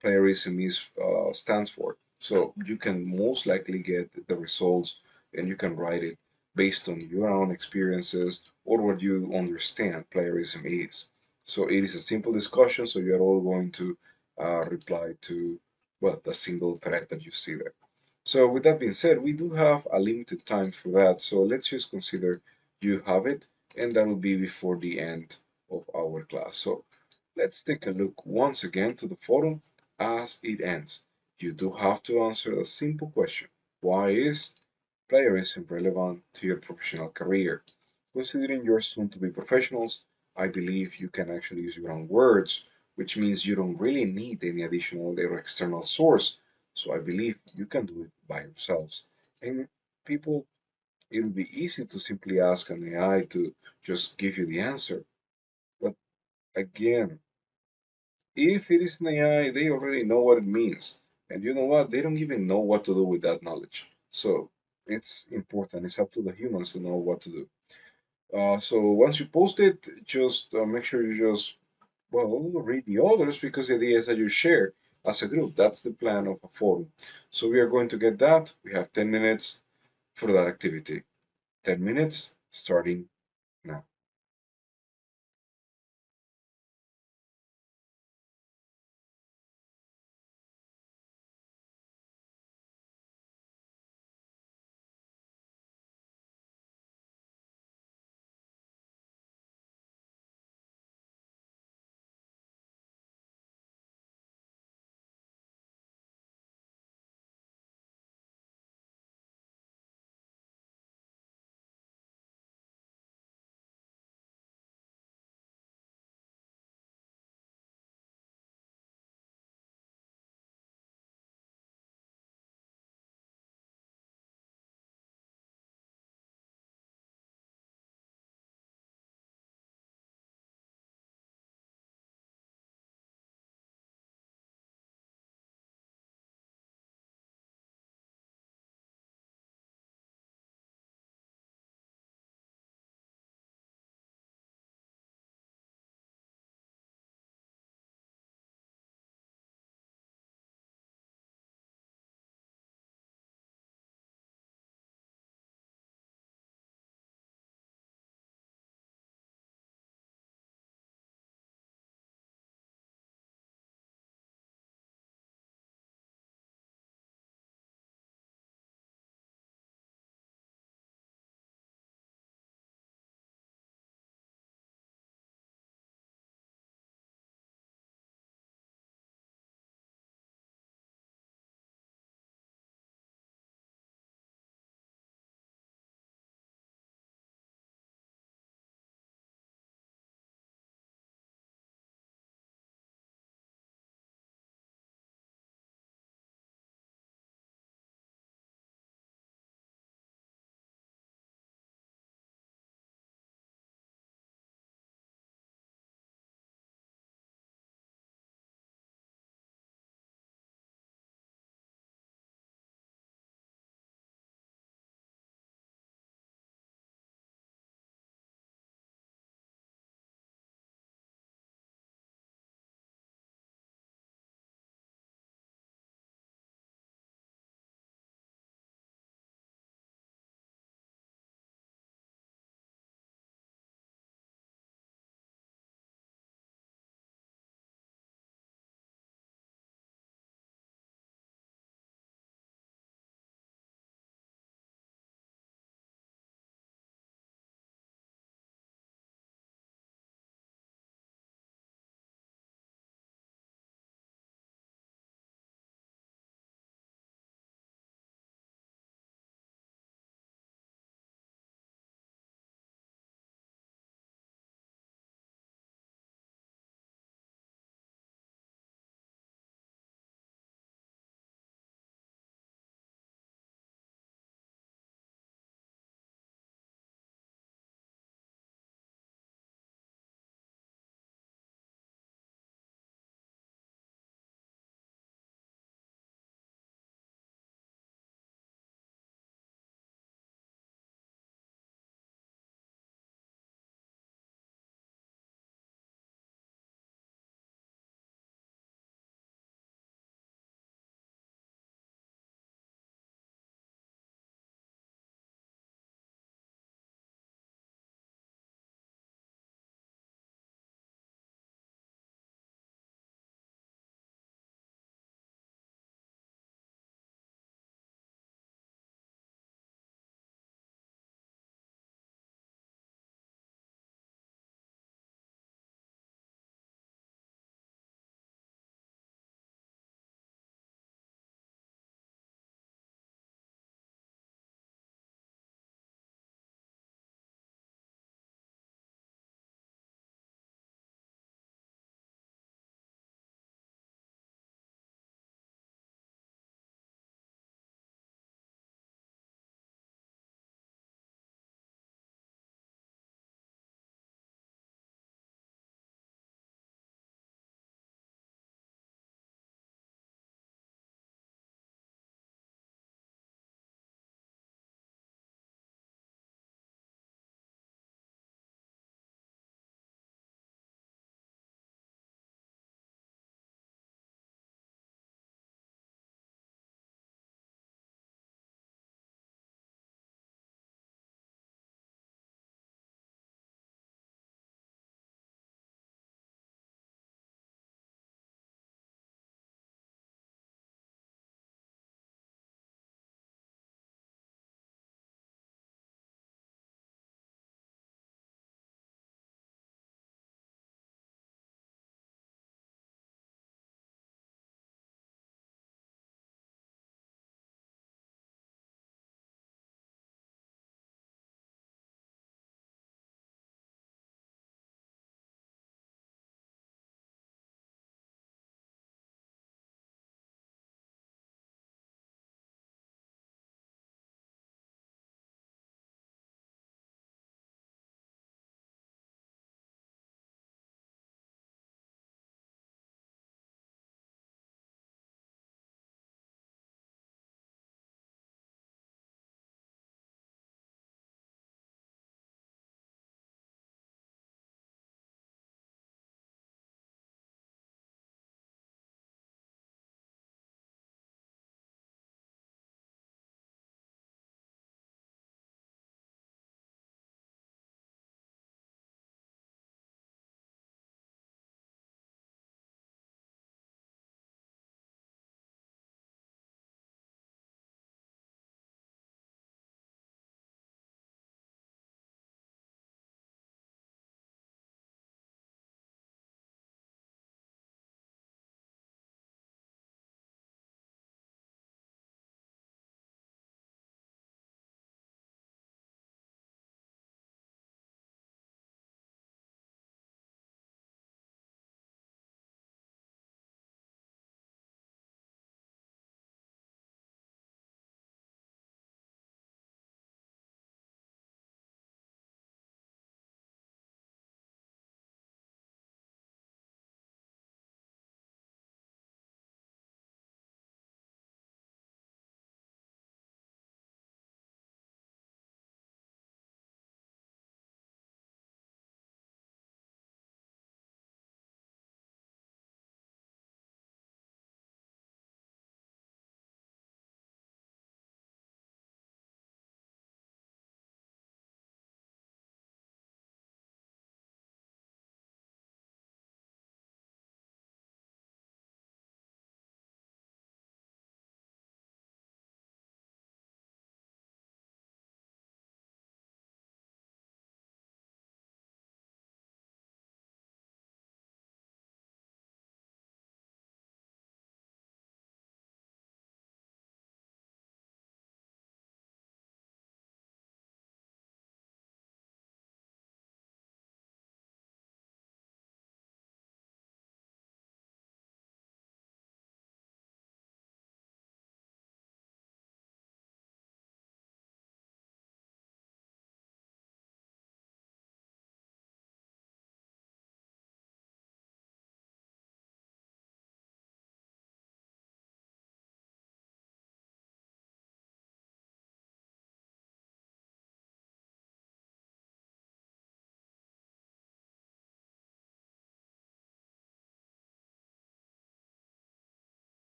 plagiarism is stands for. So you can most likely get the results and you can write it based on your own experiences or what you understand plagiarism is. So it is a simple discussion, so you're all going to reply to, well, the single thread that you see there. So with that being said, we do have a limited time for that. So let's just consider you have it, and that will be before the end of our class. So let's take a look once again to the forum as it ends. You do have to answer a simple question. Why is plagiarism relevant to your professional career? Considering you're soon to be professionals, I believe you can actually use your own words, which means you don't really need any additional or external source. So I believe you can do it by yourselves. And people, it'll be easy to simply ask an AI to just give you the answer. But again, if it is an AI, they already know what it means. And you know what? They don't even know what to do with that knowledge. So It's important. It's up to the humans to know what to do. So once you post it, just make sure you just well read the others because the idea is that you share as a group. That's the plan of a forum. So we are going to get that. We have 10 minutes for that activity. 10 minutes starting now.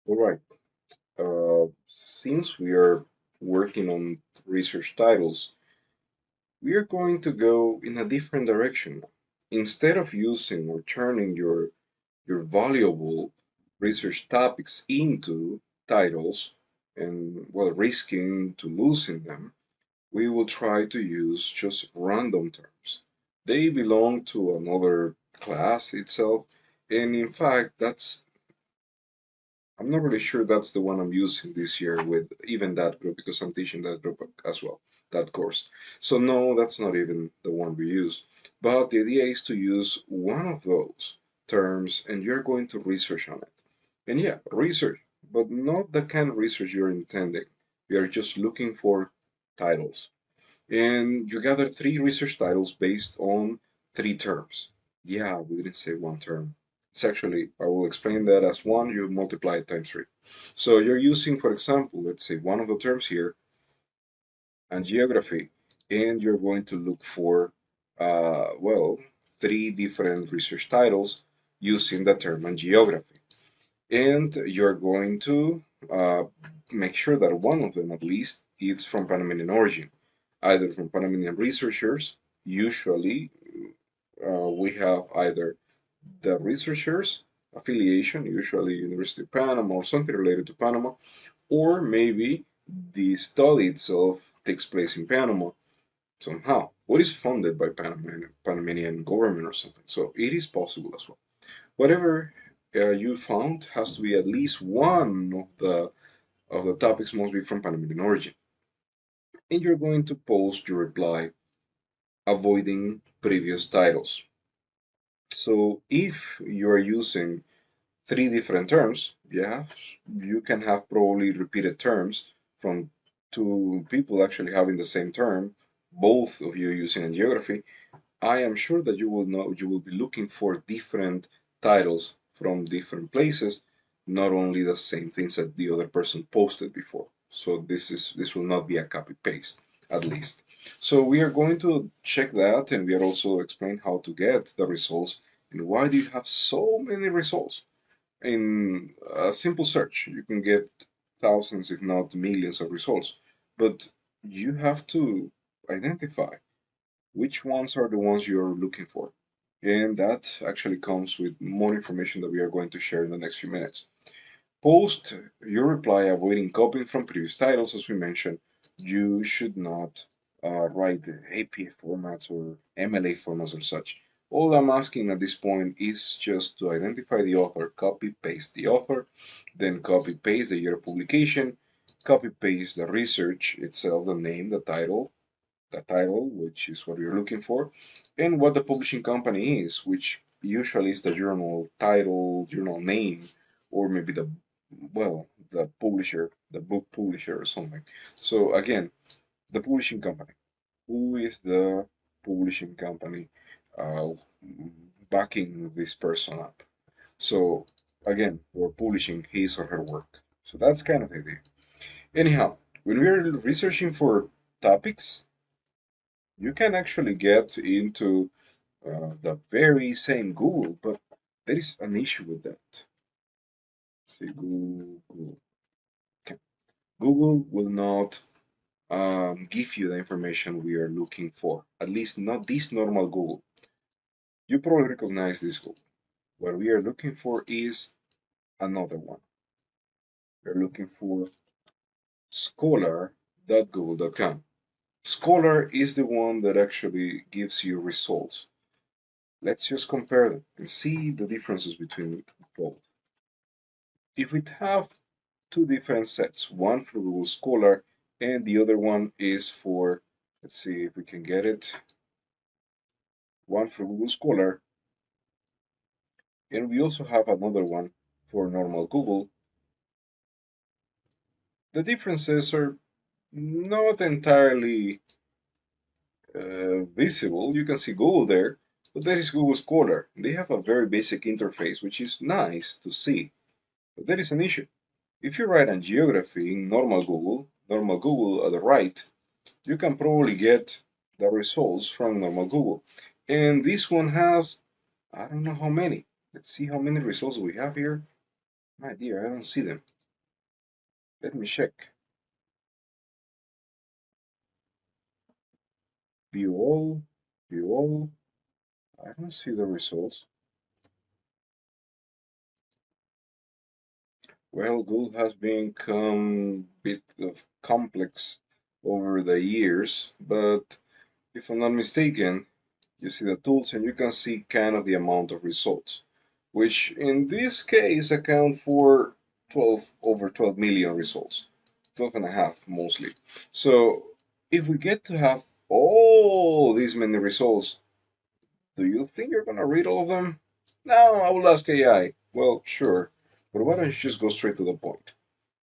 All right. Since we are working on research titles, we are going to go in a different direction. Instead of using or turning your valuable research topics into titles and, well, risking to losing them, we will try to use just random terms. They belong to another class itself, and in fact, I'm not really sure that's the one I'm using this year with even that group because I'm teaching that group as well, that course. So no, that's not even the one we use. But the idea is to use one of those terms and you're going to research on it. And yeah, research, but not the kind of research you're intending. We are just looking for titles. And you gather three research titles based on three terms. Yeah, we didn't say one term. It's actually, I will explain that as one, you multiply it times three. So you're using, for example, let's say one of the terms here, angiography, and you're going to look for, well, three different research titles using the term angiography. And you're going to uh, make sure that one of them, at least, is from Panamanian origin, either from Panamanian researchers. Usually, we have either the researchers affiliation, usually University of Panama or something related to Panama, or maybe the study itself takes place in Panama somehow, or is funded by Panamanian government or something. So it is possible as well. Whatever you found has to be at least one of the topics must be from Panamanian origin, and you're going to post your reply avoiding previous titles. So if you are using three different terms, yeah, you can have probably repeated terms from two people actually having the same term, both of you using in geography. I am sure that you will know you will be looking for different titles from different places, not only the same things that the other person posted before. So this will not be a copy paste, at least. So we are going to check that and we are also explain how to get the results and why do you have so many results. In a simple search, you can get thousands, if not millions, of results, but you have to identify which ones are the ones you're looking for. And that actually comes with more information that we are going to share in the next few minutes. Post your reply avoiding copying from previous titles, as we mentioned. You should not write the APA formats or MLA formats or such. All I'm asking at this point is just to identify the author, copy paste the author, then copy paste the year of publication, copy paste the research itself, the title, which is what you're looking for, and what the publishing company is, which usually is the journal title, journal name, or maybe the publisher, the book publisher or something. So again, the publishing company. Who is the publishing company uh, backing this person up? So again, we're publishing his or her work. So that's kind of the idea. Anyhow, when we're researching for topics, you can actually get into the very same Google, but there is an issue with that. See, Google. Okay. Google will not give you the information we are looking for, at least not this normal Google. You probably recognize this Google. What we are looking for is another one. We're looking for scholar.google.com. Scholar is the one that actually gives you results. Let's just compare them and see the differences between both. If we have two different sets, one for Google Scholar and the other one is for, let's see if we can get it, one for Google Scholar, and we also have another one for normal Google. The differences are not entirely visible. You can see Google there, but there is Google Scholar. They have a very basic interface, which is nice to see, but there is an issue. If you write on geography in normal Google at the right, you can probably get the results from normal Google. And this one has, I don't know how many. Let's see how many results we have here. My dear, I don't see them. Let me check. View all, view all. I don't see the results. Well, Google has become a bit of complex over the years, but if I'm not mistaken, you see the tools and you can see kind of the amount of results, which in this case account for 12 over 12 million results, 12 and a half mostly. So if we get to have all these many results, do you think you're gonna read all of them? No, I will ask AI. Well, sure, but why don't you just go straight to the point?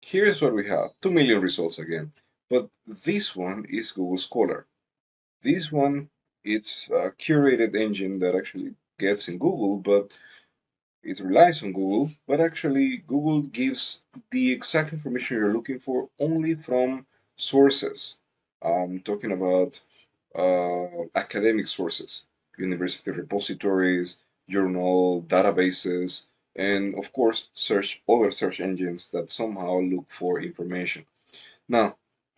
Here's what we have, 2 million results again, but this one is Google Scholar. This one, it's a curated engine that actually gets in Google, but it relies on Google. But actually, Google gives the exact information you're looking for only from sources. I'm talking about academic sources, university repositories, journal databases, and of course, other search engines that somehow look for information. Now,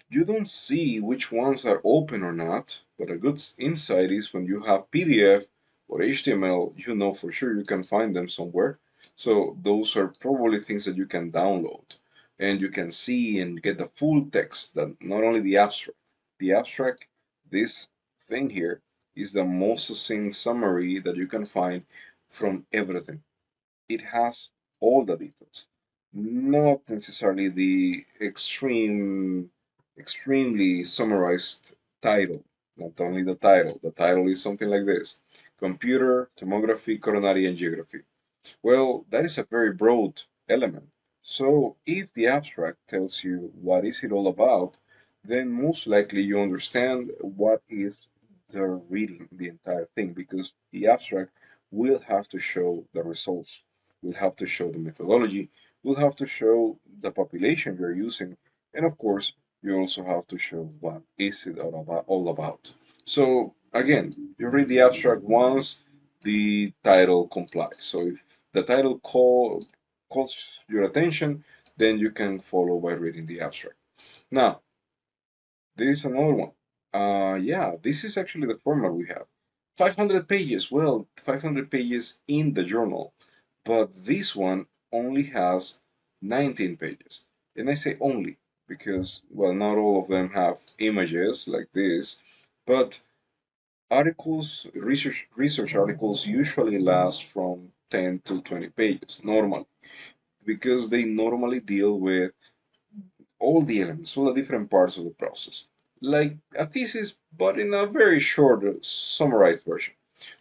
you don't see which ones are open or not, but a good insight is when you have PDF or HTML, you know for sure you can find them somewhere. So those are probably things that you can download and you can see and get the full text, that not only the abstract. The abstract, this thing here, is the most succinct summary that you can find from everything. It has all the details, not necessarily the extremely summarized title. Not only the title. The title is something like this: Computer, Tomography, Coronary Angiography. Well, that is a very broad element. So if the abstract tells you what is it all about, then most likely you understand what is the reading the entire thing, because the abstract will have to show the results, will have to show the methodology, will have to show the population you're using, and of course you also have to show what is it all about. So again, you read the abstract once, the title complies. So if the title calls your attention, then you can follow by reading the abstract. Now, there is another one. Yeah, this is actually the format we have. 500 pages. Well, 500 pages in the journal, but this one only has 19 pages. And I say only because, well, not all of them have images like this, but research articles usually last from 10 to 20 pages normally, because they normally deal with all the elements, all the different parts of the process, like a thesis, but in a very short, summarized version.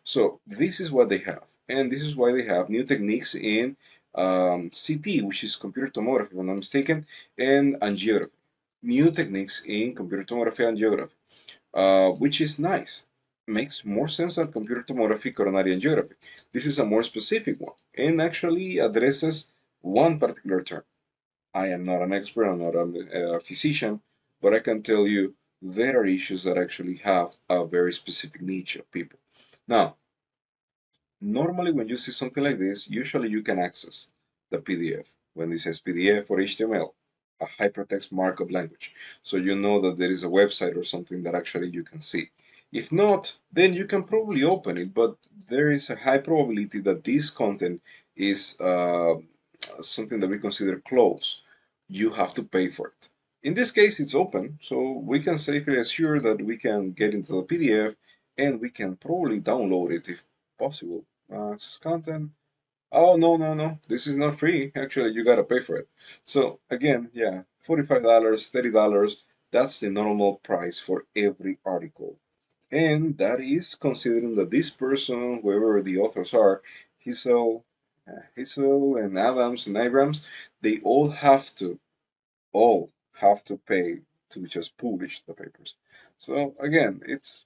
So this is what they have, and this is why they have new techniques in CT, which is computer tomography, if I'm not mistaken, and angiography. New techniques in computer tomography and angiography, which is nice. Makes more sense than computer tomography, coronary angiography. This is a more specific one and actually addresses one particular term. I am not an expert, I'm not a physician, but I can tell you there are issues that actually have a very specific niche of people. Now, normally when you see something like this, usually you can access the PDF. When it says PDF or HTML, a hypertext markup language. So you know that there is a website or something that actually you can see. If not, then you can probably open it, but there is a high probability that this content is something that we consider closed. You have to pay for it. In this case, it's open, so we can safely assure that we can get into the PDF and we can probably download it if possible. Access content. Oh, no, no, no. This is not free. Actually, you gotta pay for it. So again, yeah, $45, $30. That's the normal price for every article. And that is considering that this person, whoever the authors are, Hazel and Adams and Abrams, they all have to pay to just publish the papers. So again, it's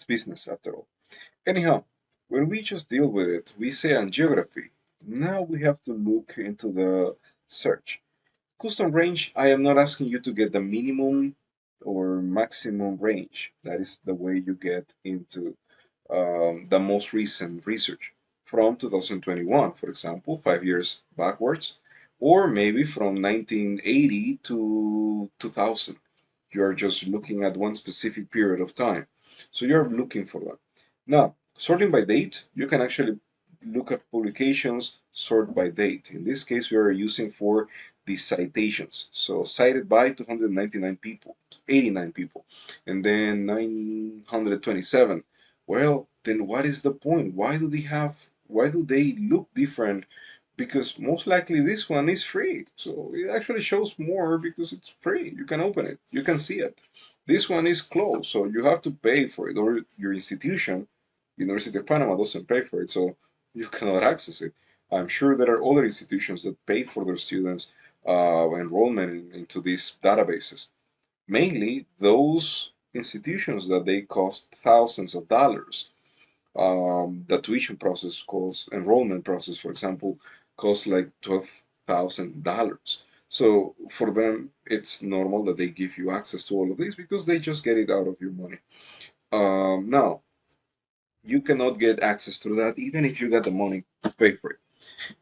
business after all. Anyhow, when we just deal with it, we say on geography. Now we have to look into the search. Custom range, I am not asking you to get the minimum or maximum range. That is the way you get into the most recent research from 2021, for example, 5 years backwards. or maybe from 1980 to 2000. You're just looking at one specific period of time. So you're looking for that. Now, sorting by date, you can actually look at publications, sort by date. In this case, we are using for the citations. So cited by 299 people, 89 people, and then 927. Well, then what is the point? Why do they look different? Because most likely this one is free. So it actually shows more because it's free. You can open it, you can see it. This one is closed, so you have to pay for it, or your institution, University of Panama, doesn't pay for it, so you cannot access it. I'm sure there are other institutions that pay for their students enrollment into these databases. Mainly those institutions that they cost thousands of dollars. The tuition process costs, enrollment process, for example, costs like $12,000. So for them, it's normal that they give you access to all of this because they just get it out of your money. Now, you cannot get access to that even if you got the money to pay for it,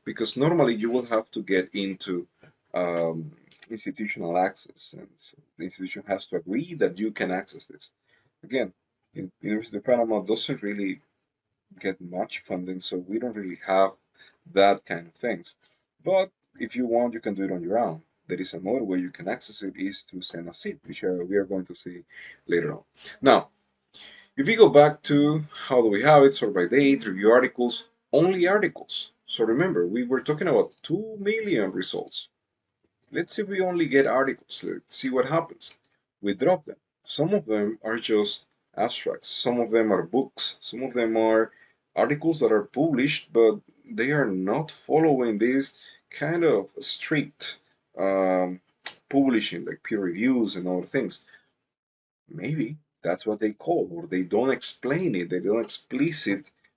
because normally you will have to get into um, institutional access, and so the institution has to agree that you can access this. Again, University of Panama doesn't really get much funding, so we don't really have that kind of things. But if you want, you can do it on your own. There is another way you can access it is to send a seed, which we are going to see later on. Now, if we go back to how do we have it, sort by date, review articles, only articles. So remember, we were talking about 2 million results. Let's see if we only get articles. Let's see what happens. We drop them. Some of them are just abstracts. Some of them are books. Some of them are articles that are published, but they are not following this kind of strict um, publishing, like peer reviews and other things. Maybe that's what they call, or they don't explain it. They don't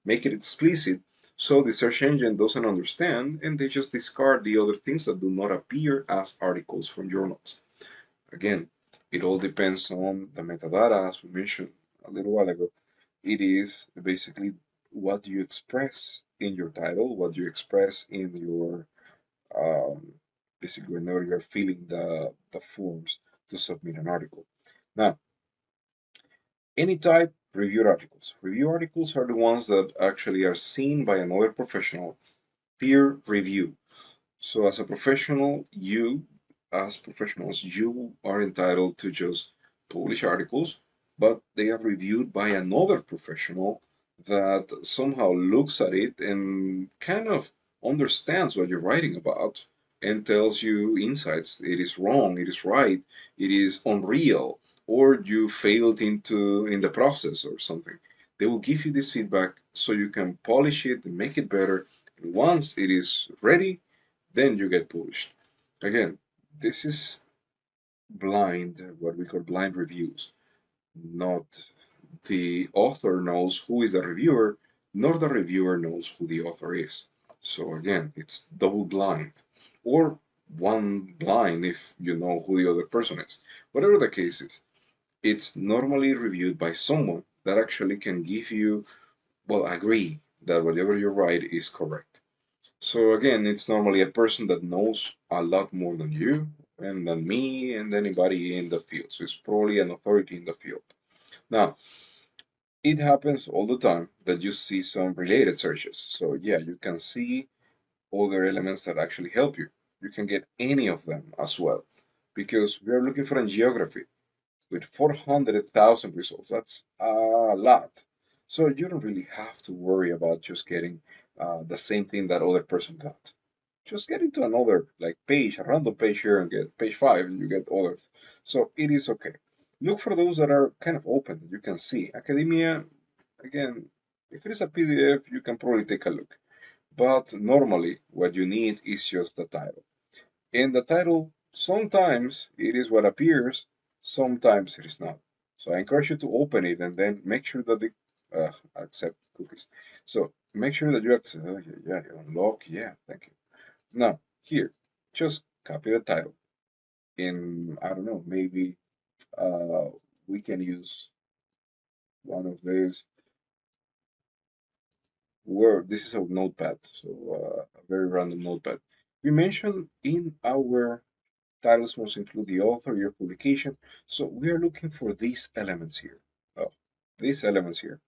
make it explicit. So the search engine doesn't understand, and they just discard the other things that do not appear as articles from journals. Again, it all depends on the metadata, as we mentioned a little while ago. It is basically what you express in your title, what you express in your um, basically whenever you're filling the forms to submit an article. Now, any type review articles. Review articles are the ones that actually are seen by another professional, peer review. So as a professional, as professionals, you are entitled to just publish articles, but they are reviewed by another professional that somehow looks at it and kind of understands what you're writing about and tells you insights. It is wrong, it is right, it is unreal, or you failed in the process or something. They will give you this feedback so you can polish it and make it better. And once it is ready, then you get published. Again, this is what we call blind reviews. Not the author knows who is the reviewer, nor the reviewer knows who the author is. So again, it's double blind, or one blind if you know who the other person is. Whatever the case is, it's normally reviewed by someone that actually can give you, well, agree that whatever you write is correct. So again, it's normally a person that knows a lot more than you and than me and anybody in the field. So it's probably an authority in the field. Now, it happens all the time that you see some related searches. So yeah, you can see other elements that actually help you. You can get any of them as well because we are looking for in geography with 400,000 results. That's a lot. So you don't really have to worry about just getting the same thing that other person got. Just get into another like page, a random page here, and get page 5, and you get others. So it is okay. Look for those that are kind of open that you can see. Academia, again, if it is a PDF, you can probably take a look. But normally, what you need is just the title. In the title, sometimes it is what appears, sometimes it is not. So I encourage you to open it and then make sure that the accept cookies. So make sure that you accept. Oh, yeah, you unlock. Yeah, thank you. Now, here, just copy the title. In, I don't know, maybe uh, we can use one of these. Word. This is a notepad, so a very random notepad. We mentioned in our titles must include the author, your publication. So we are looking for these elements here. Oh, these elements here.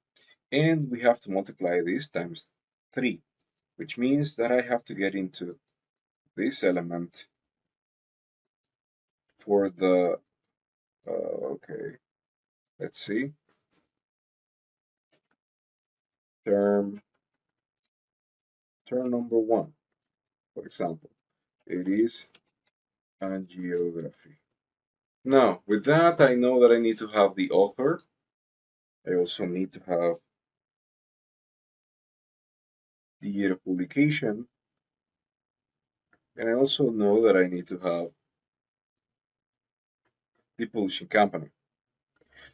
And we have to multiply this times 3, which means that I have to get into this element for the, okay, let's see, term, term number 1, for example. It is angiography. Now, with that, I know that I need to have the author. I also need to have the year of publication. And I also know that I need to have the publishing company.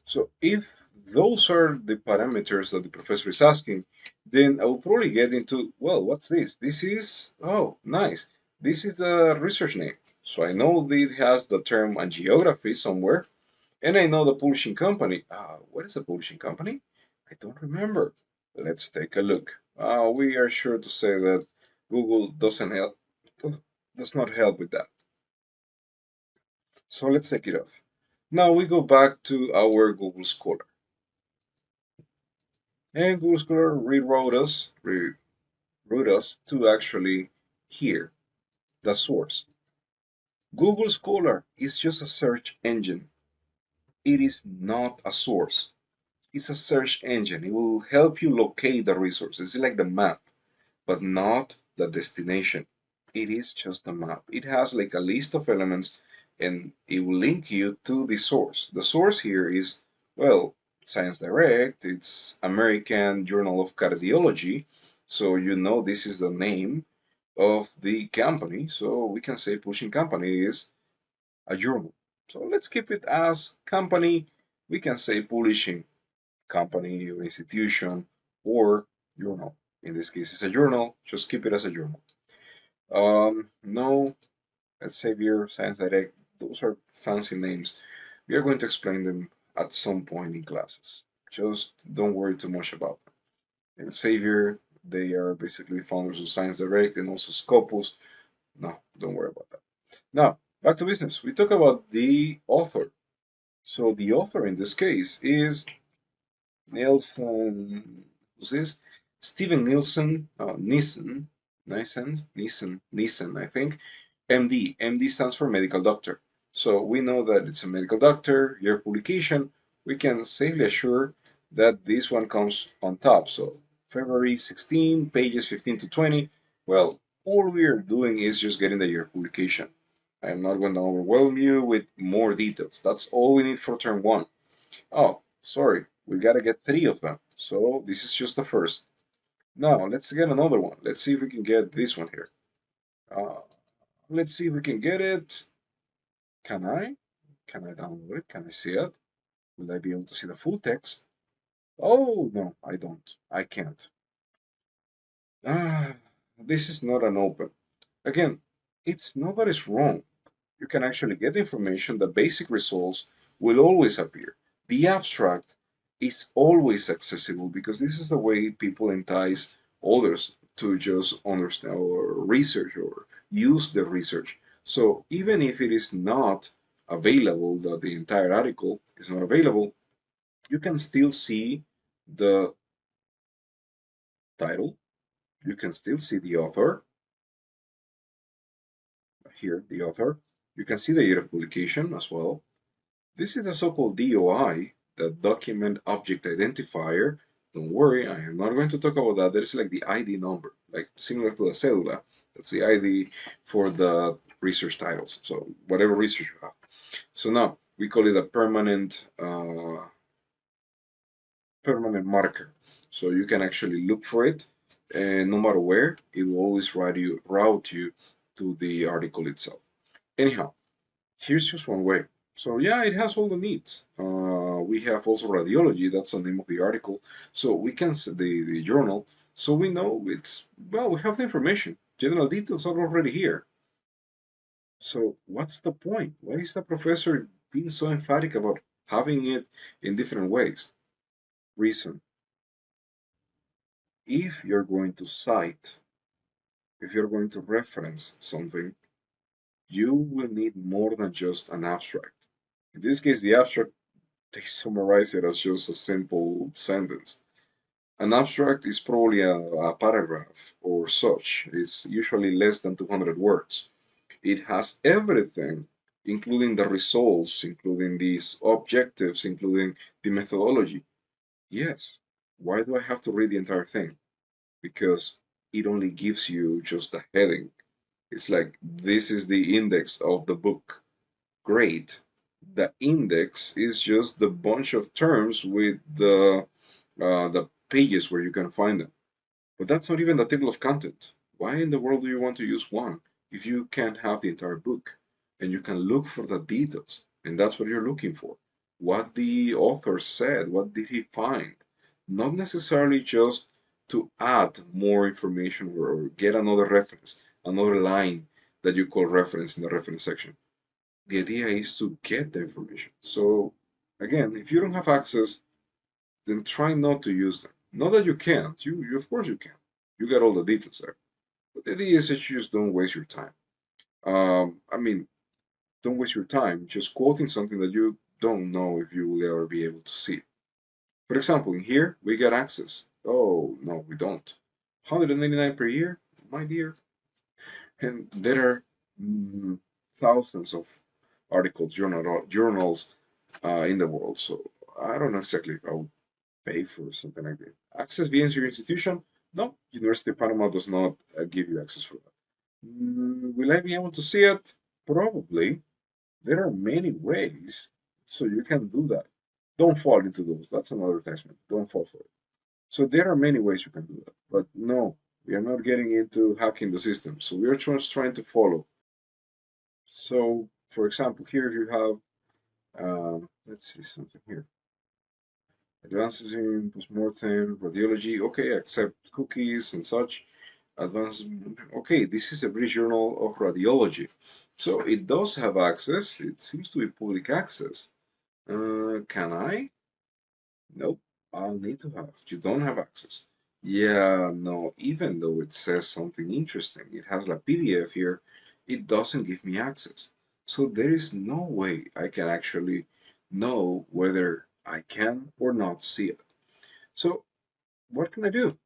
So if those are the parameters that the professor is asking, then I will probably get into, well, what's this? This is, oh, nice. This is the research name. So I know that it has the term angiography somewhere, and I know the publishing company. What is a publishing company? I don't remember. Let's take a look. We are sure to say that Google does not help with that. So let's take it off. Now we go back to our Google Scholar. And Google Scholar reroute us to actually here, the source. Google Scholar is just a search engine. It is not a source. It's a search engine. It will help you locate the resources. It's like the map, but not the destination. It is just a map. It has like a list of elements and it will link you to the source. The source here is, well, Science Direct, it's American Journal of Cardiology. So you know this is the name of the company. So we can say Pushing Company is a journal. So let's keep it as company. We can say publishing company or institution or journal. In this case, it's a journal. Just keep it as a journal. No, Elsevier, Science Direct, those are fancy names. We are going to explain them at some point in classes. Just don't worry too much about them. Elsevier, they are basically founders of Science Direct and also Scopus. No, don't worry about that. Now, back to business. We talk about the author. So the author in this case is Nielsen, who's this? Steven Nielsen, Nielsen, I think. MD. MD stands for medical doctor. So we know that it's a medical doctor, year publication. We can safely assure that this one comes on top. So February 16, pages 15 to 20. Well, all we are doing is just getting the year publication. I am not going to overwhelm you with more details. That's all we need for term 1. Oh, sorry, we gotta get 3 of them. So this is just the first. Now, let's get another one. Let's see if we can get this one here. Uh, let's see if we can get it. Can I? Can I download it? Can I see it? Will I be able to see the full text? Oh, no, I don't. I can't. Ah, this is not an open. Again, it's not that it's wrong. You can actually get information. The basic results will always appear. The abstract is always accessible because this is the way people entice others to just understand or research or use the research. So even if it is not available, that the entire article is not available, you can still see the title, you can still see the author, here, the author. You can see the year of publication as well. This is the so-called DOI, the Document Object Identifier. Don't worry, I am not going to talk about that. There is like the ID number, like similar to the cedula. That's the ID for the research titles. So whatever research you have. So now we call it a permanent marker. So you can actually look for it, and no matter where, it will always route you to the article itself. Anyhow, here's just one way. So yeah, it has all the needs. We have also radiology. That's the name of the article. So we can see the journal. So we know it's, well, we have the information. General details are already here. So what's the point? Why is the professor being so emphatic about having it in different ways? Reason. If you're going to cite if you're going to reference something, you will need more than just an abstract. In this case, the abstract, they summarize it as just a simple sentence. An abstract is probably a paragraph or such. It's usually less than 200 words. It has everything, including the results, including these objectives, including the methodology. Yes. Why do I have to read the entire thing? Because it only gives you just a heading. It's like this is the index of the book. Great. The index is just the bunch of terms with the pages where you can find them. But that's not even the table of content. Why in the world do you want to use one if you can't have the entire book? And you can look for the details, and that's what you're looking for. What the author said, what did he find? Not necessarily just to add more information or get another reference, another line that you call reference in the reference section. The idea is to get the information. So, again, if you don't have access, then try not to use them. Not that you can't. You of course you can. You got all the details there. But the idea is that you just don't waste your time. I mean, don't waste your time just quoting something that you don't know if you will ever be able to see. For example, in here we get access. Oh no, we don't. 199 per year, my dear. And there are thousands of articles, journals in the world. So I don't know exactly if I would pay for something like that. Access via your institution? No, University of Panama does not give you access for that. Will I be able to see it? Probably. There are many ways, so you can do that. Don't fall into those. That's another attachment. Don't fall for it. So there are many ways you can do that. But no, we are not getting into hacking the system. So we are just trying to follow. So, for example, here if you have, let's see something here. Advances in postmortem radiology. Okay, accept cookies and such. Advanced. Okay, this is a British Journal of Radiology. So it does have access. It seems to be public access. Can I? Nope. I'll need to have. You don't have access. Yeah, no, even though it says something interesting, it has a PDF here, it doesn't give me access. So there is no way I can actually know whether I can or not see it. So what can I do?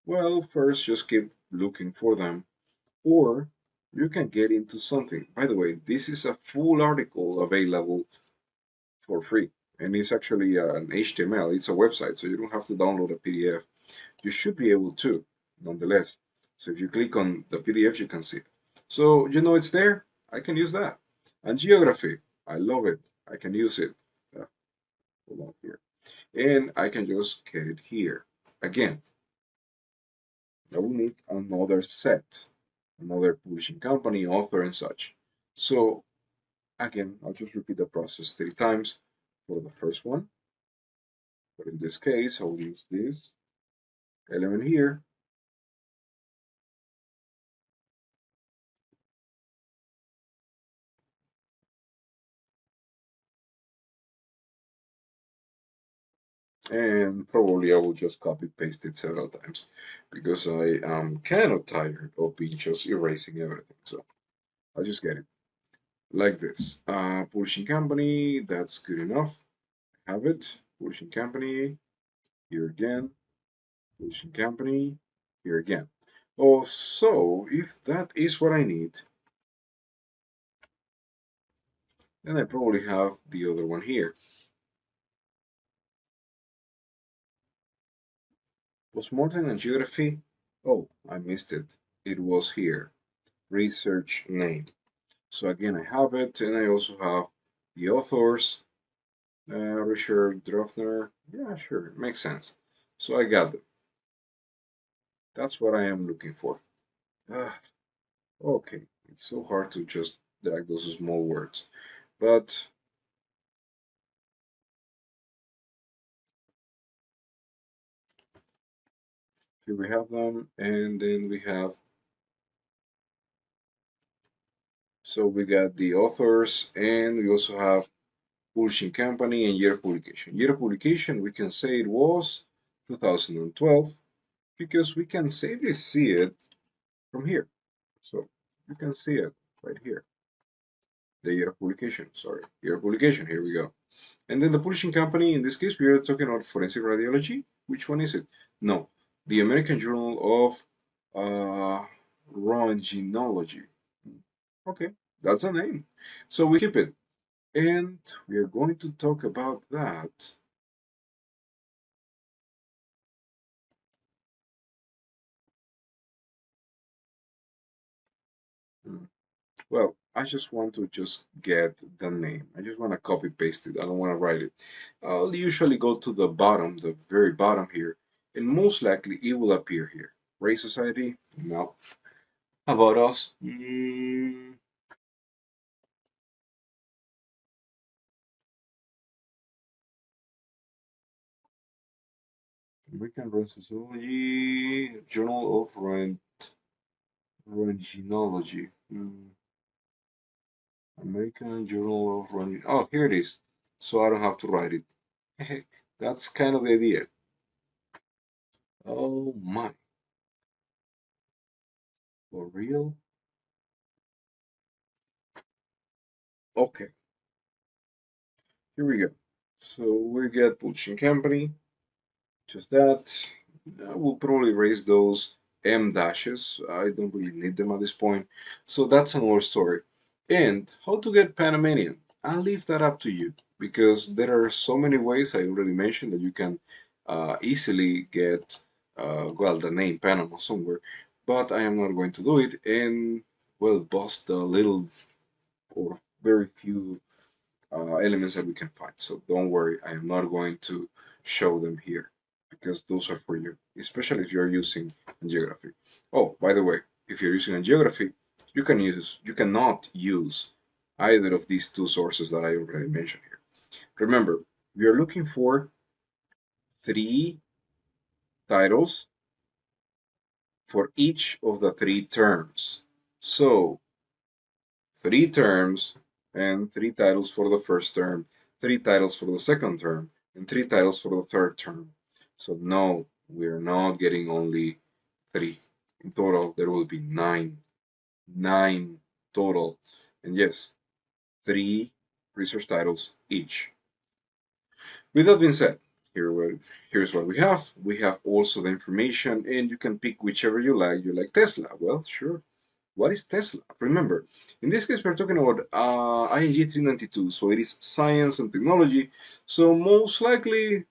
Well, first just keep looking for them, or you can get into something. By the way, this is a full article available for free, and it's actually an HTML. It's a website, so you don't have to download a PDF. You should be able to, nonetheless. So if you click on the PDF, you can see it. So you know it's there. I can use that. And geography, I love it. I can use it. Uh, Hold on here, and I can just get it here. Again, I will need another set, another publishing company, author, and such. So again, I'll just repeat the process 3 times for the first one. But in this case, I'll use this element here. And probably I will just copy paste it several times because I am kind of tired of being just erasing everything. So I'll just get it like this. Publishing company, that's good enough. Have it. Publishing company, here again. Publishing company, here again. Oh, so if that is what I need, then I probably have the other one here. Postmortem and geography. Oh, I missed it. It was here. Research name. So again, I have it, and I also have the authors. Richard Drofner. Yeah, sure, makes sense. So I got them. That's what I am looking for. Ah, okay, it's so hard to just drag those small words. But here we have them, and then we have, so we got the authors, and we also have publishing company and year of publication. Year of publication, we can say it was 2012 because we can safely see it from here. So you can see it right here. The year of publication, sorry, year of publication, here we go. And then the publishing company, in this case, we are talking about forensic radiology. Which one is it? No, the American Journal of Röntgenology. Okay, that's a name. So we keep it. And we are going to talk about that. Hmm. Well, I just want to just get the name. I just want to copy paste it. I don't want to write it. I'll usually go to the bottom, the very bottom here, and most likely it will appear here. Ray Society? No. About us? American Sociology, Journal of Röntgenology. American Journal of Röntgen. Oh, here it is. So I don't have to write it. That's kind of the idea. Oh my, for real? Okay, here we go. So we get Publishing Company, just that. I will probably erase those M dashes. I don't really need them at this point. So that's another story. And how to get Panamanian? I'll leave that up to you because there are so many ways I already mentioned that you can easily get, well, the name Panama somewhere. But I am not going to do it and, well, bust the little or very few elements that we can find. So don't worry, I am not going to show them here because those are for you, especially if you're using geography. Oh, by the way, if you're using geography, you cannot use either of these two sources that I already mentioned here. Remember, we are looking for three titles for each of the three terms. So three terms and three titles for the first term, three titles for the second term, and three titles for the third term. So no, we're not getting only three. In total, there will be nine total. And yes, three research titles each. With that being said, here's what we have. We have also the information, and you can pick whichever you like. You like Tesla? Well, sure. What is Tesla? Remember, in this case, we're talking about ING 392, so it is science and technology. So most likely,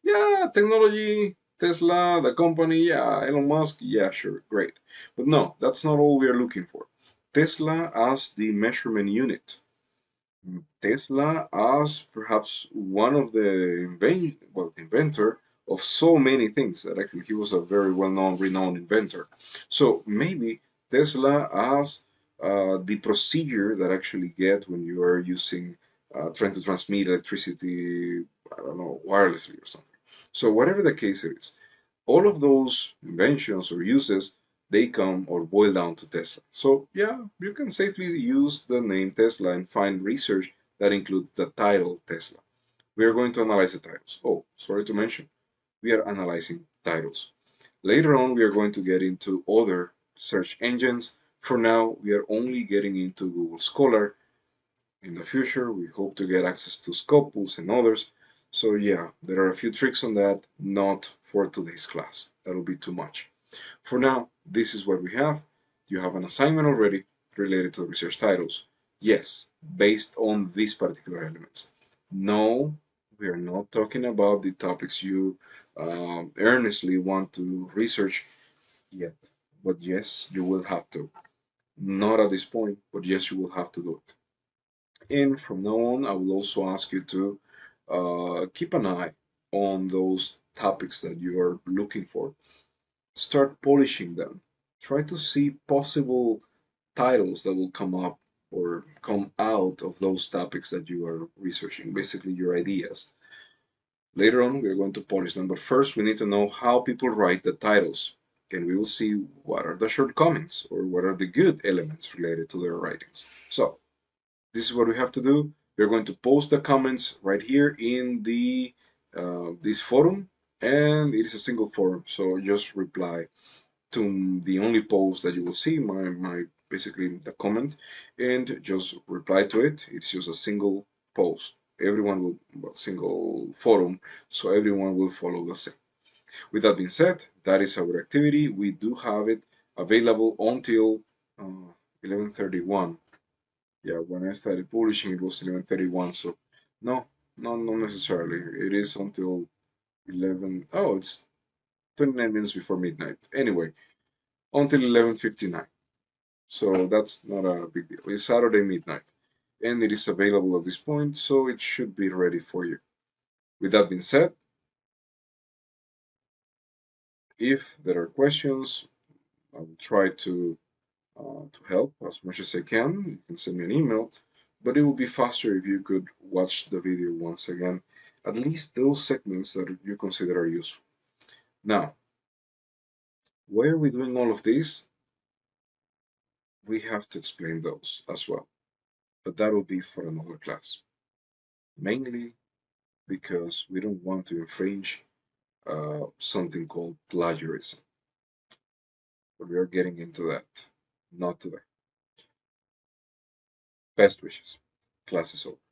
yeah, technology, Tesla, the company, yeah, Elon Musk, yeah, sure, great. But no, that's not all we are looking for. Tesla as the measurement unit. Tesla as perhaps one of the inventor of so many things that actually he was a very well-known, renowned inventor. So maybe Tesla as the procedure that actually get when you are using trying to transmit electricity, I don't know, wirelessly or something. So whatever the case is, all of those inventions or uses they come or boil down to Tesla. So yeah, you can safely use the name Tesla and find research that includes the title Tesla. We are going to analyze the titles. Oh, sorry to mention, we are analyzing titles. Later on, we are going to get into other search engines. For now, we are only getting into Google Scholar. In the future, we hope to get access to Scopus and others. So yeah, there are a few tricks on that, not for today's class. That'll be too much. For now, this is what we have. You have an assignment already related to research titles. Yes, based on these particular elements. No, we are not talking about the topics you earnestly want to research yet. But yes, you will have to. Not at this point, but yes, you will have to do it. And from now on, I will also ask you to keep an eye on those topics that you are looking for. Start polishing them. Try to see possible titles that will come up or come out of those topics that you are researching, basically your ideas. Later on, we're going to polish them, but first we need to know how people write the titles, and we will see what are the shortcomings or what are the good elements related to their writings. So, this is what we have to do. We're going to post the comments right here in the this forum, and it is a single forum, so just reply to the only post that you will see, my basically the comment, and just reply to it. It's just a single post. Everyone will, well, single forum, so everyone will follow the same. With that being said, that is our activity. We do have it available until 11:31. Yeah, when I started publishing, it was 11:31. So no, not necessarily. It is until 11. Oh, it's 29 minutes before midnight. Anyway, until 11:59. So that's not a big deal. It's Saturday midnight, and it is available at this point, so it should be ready for you. With that being said, if there are questions, I will try to help as much as I can. You can send me an email, but it would be faster if you could watch the video once again, at least those segments that you consider are useful. Now, why are we doing all of this? We have to explain those as well, but that will be for another class. Mainly because we don't want to infringe something called plagiarism, but we are getting into that, not today. Best wishes. Class is over.